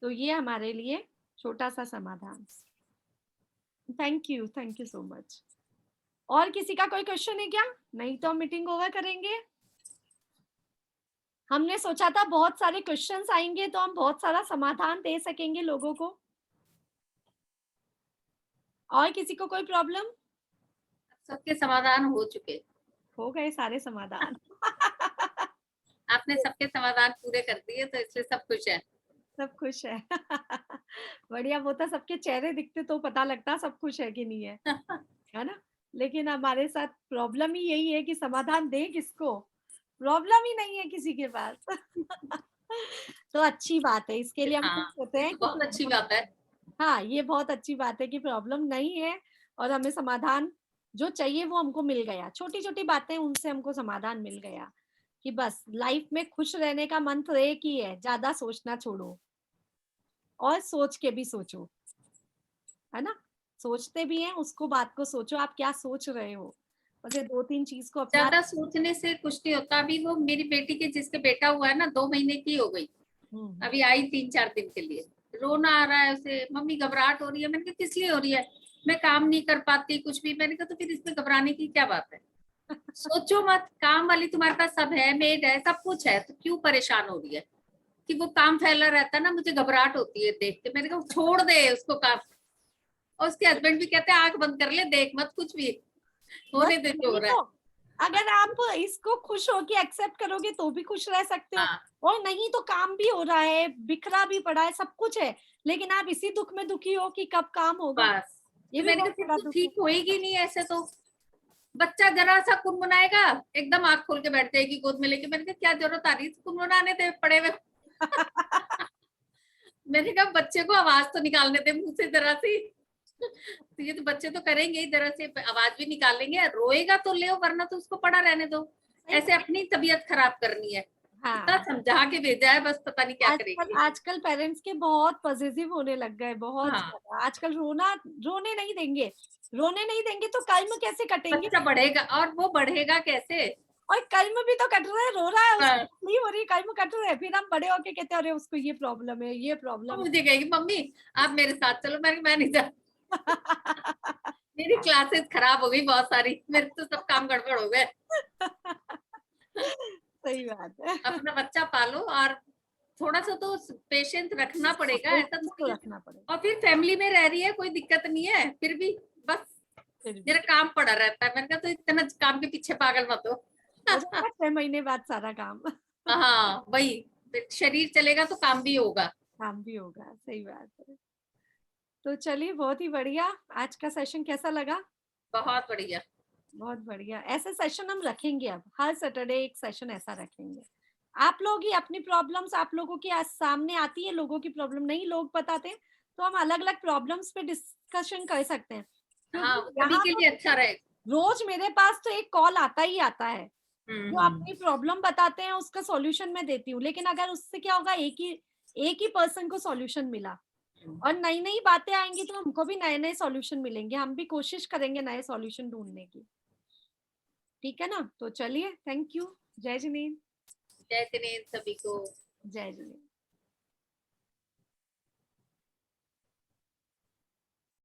तो ये हमारे लिए छोटा सा समाधान। Thank you so much. और किसी का कोई क्वेश्चन है क्या? नहीं तो हम मीटिंग ओवर करेंगे। हमने सोचा था बहुत सारे क्वेश्चंस आएंगे तो हम बहुत सारा समाधान दे सकेंगे लोगों को। और किसी को कोई प्रॉब्लम? सबके समाधान हो चुके, हो गए सारे समाधान। आपने सबके समाधान पूरे कर दिए, तो इसलिए सब खुश है। सब खुश है। बढ़िया, वो तो सबके चेहरे दिखते तो पता लगता सब खुश है कि नहीं है, है ना। लेकिन हमारे साथ प्रॉब्लम ही यही है कि समाधान दे किसको, प्रॉब्लम ही नहीं है किसी के पास। तो अच्छी बात है, इसके लिए हम हाँ, खुश होते हैं। बहुत अच्छी बात है। हाँ, ये बहुत अच्छी बात है कि प्रॉब्लम नहीं है और हमें समाधान जो चाहिए वो हमको मिल गया। छोटी छोटी बातें, उनसे हमको समाधान मिल गया कि बस लाइफ में खुश रहने का मंत्र एक ही है, ज्यादा सोचना छोड़ो और सोच के भी सोचो, है ना। सोचते भी हैं उसको, बात को सोचो, आप क्या सोच रहे हो, बस ये 2-3 चीज को अपना। ज्यादा सोचने से कुछ नहीं होता। अभी वो मेरी बेटी के जिसके बेटा हुआ है ना, 2 महीने की हो गई, अभी आई 3-4 दिन के लिए, रोना आ रहा है उसे, मम्मी घबराहट हो रही है। मैंने कहा किस लिए हो रही है? मैं काम नहीं कर पाती कुछ भी। मैंने कहा तो फिर इसमें घबराने की क्या बात है? सोचो मत, काम वाली तुम्हारे पास सब है, मेड है, सब कुछ है, तो क्यों परेशान हो रही है? कि वो काम फैला रहता है ना, मुझे घबराहट होती है देख के। मैंने कहा छोड़ दे उसको काम। और उसके हस्बैंड भी कहते हैं आंख बंद कर ले, देख मत कुछ भी होने दे जो हो रहा है। अगर आप इसको खुश होके एक्सेप्ट करोगे तो भी खुश रह सकते हो। हाँ। और नहीं तो काम भी हो रहा है, बिखरा भी पड़ा है, सब कुछ है, लेकिन आप इसी दुख में दुखी हो कि कब काम होगा। बस ये भी मैंने बहुत कहा बड़ा तो दुख ठीक होएगी नहीं ऐसे तो। बच्चा जरा सा कुनमुनाएगा, एकदम आंख खोल के बैठ जाएगी गोद में लेके। मैंने कहा क्या जरूरत आ रही है कुनमुनाने दे पड़े हुए। मैंने कहा बच्चे को आवाज तो निकालने दे मुंह से जरा सी। तो ये तो बच्चे तो करेंगे ही, जरा से आवाज भी निकालेंगे। रोएगा तो ले, वरना तो उसको पड़ा रहने दो। ऐसे अपनी तबीयत खराब करनी है। इतना समझा के भेजा है, बस पता नहीं क्या करेगी। आजकल पेरेंट्स के बहुत पॉजिटिव होने लग गए, बहुत हाँ। आजकल रोने नहीं देंगे तो कर्म कैसे कटेंगे? बच्चा बढ़ेगा, और वो बढ़ेगा कैसे? और कर्म भी तो कट रहा है, रो रहा है, उसको तकलीफ हो रही है, कर्म कट रहे हैं। फिर हम बड़े होके कहते हैं अरे उसको ये प्रॉब्लम है, ये प्रॉब्लम है। मुझे कहेगी मम्मी आप मेरे साथ चलो। मैं नहीं जा। मेरी क्लासेस खराब हो गई बहुत सारी, मेरे तो सब काम गड़बड़ हो गए। सही बात है। अपना बच्चा पालो, और थोड़ा सा तो पेशेंस रखना पड़ेगा, ऐसा तो रखना पड़ेगा। और फिर फैमिली में रह रही है, कोई दिक्कत नहीं है, फिर भी बस मेरा काम पड़ा रहता है। मैंने कहा तो इतना काम के पीछे पागल मत हो। 6 महीने बाद सारा काम। हाँ वही, शरीर चलेगा तो काम भी होगा। काम भी होगा, सही बात है। तो चलिए, बहुत ही बढ़िया। आज का सेशन कैसा लगा? बहुत बढ़िया। बहुत बढ़िया। ऐसे सेशन हम रखेंगे, अब हर सैटरडे एक सेशन ऐसा रखेंगे। आप लोग ही अपनी प्रॉब्लम्स, आप लोगों की आज सामने आती है, लोगों की प्रॉब्लम नहीं लोग बताते हैं, तो हम अलग अलग प्रॉब्लम्स पे डिस्कशन कर सकते हैं। हाँ, क्योंकि सभी यहाँ के तो लिए अच्छा रहेगा। रोज मेरे पास तो एक कॉल आता ही आता है, जो हम्म। अपनी प्रॉब्लम बताते हैं उसका सॉल्यूशन मैं देती हूँ, लेकिन अगर उससे क्या होगा, एक ही पर्सन को सॉल्यूशन मिला, और नई नई बातें आएंगी तो हमको भी नए नए सॉल्यूशन मिलेंगे, हम भी कोशिश करेंगे नए सॉल्यूशन ढूंढने की। ठीक है ना? तो चलिए, थैंक यू। जय जिनेंद्र। जय जिनेंद्र सभी को। जय जिनेंद्र।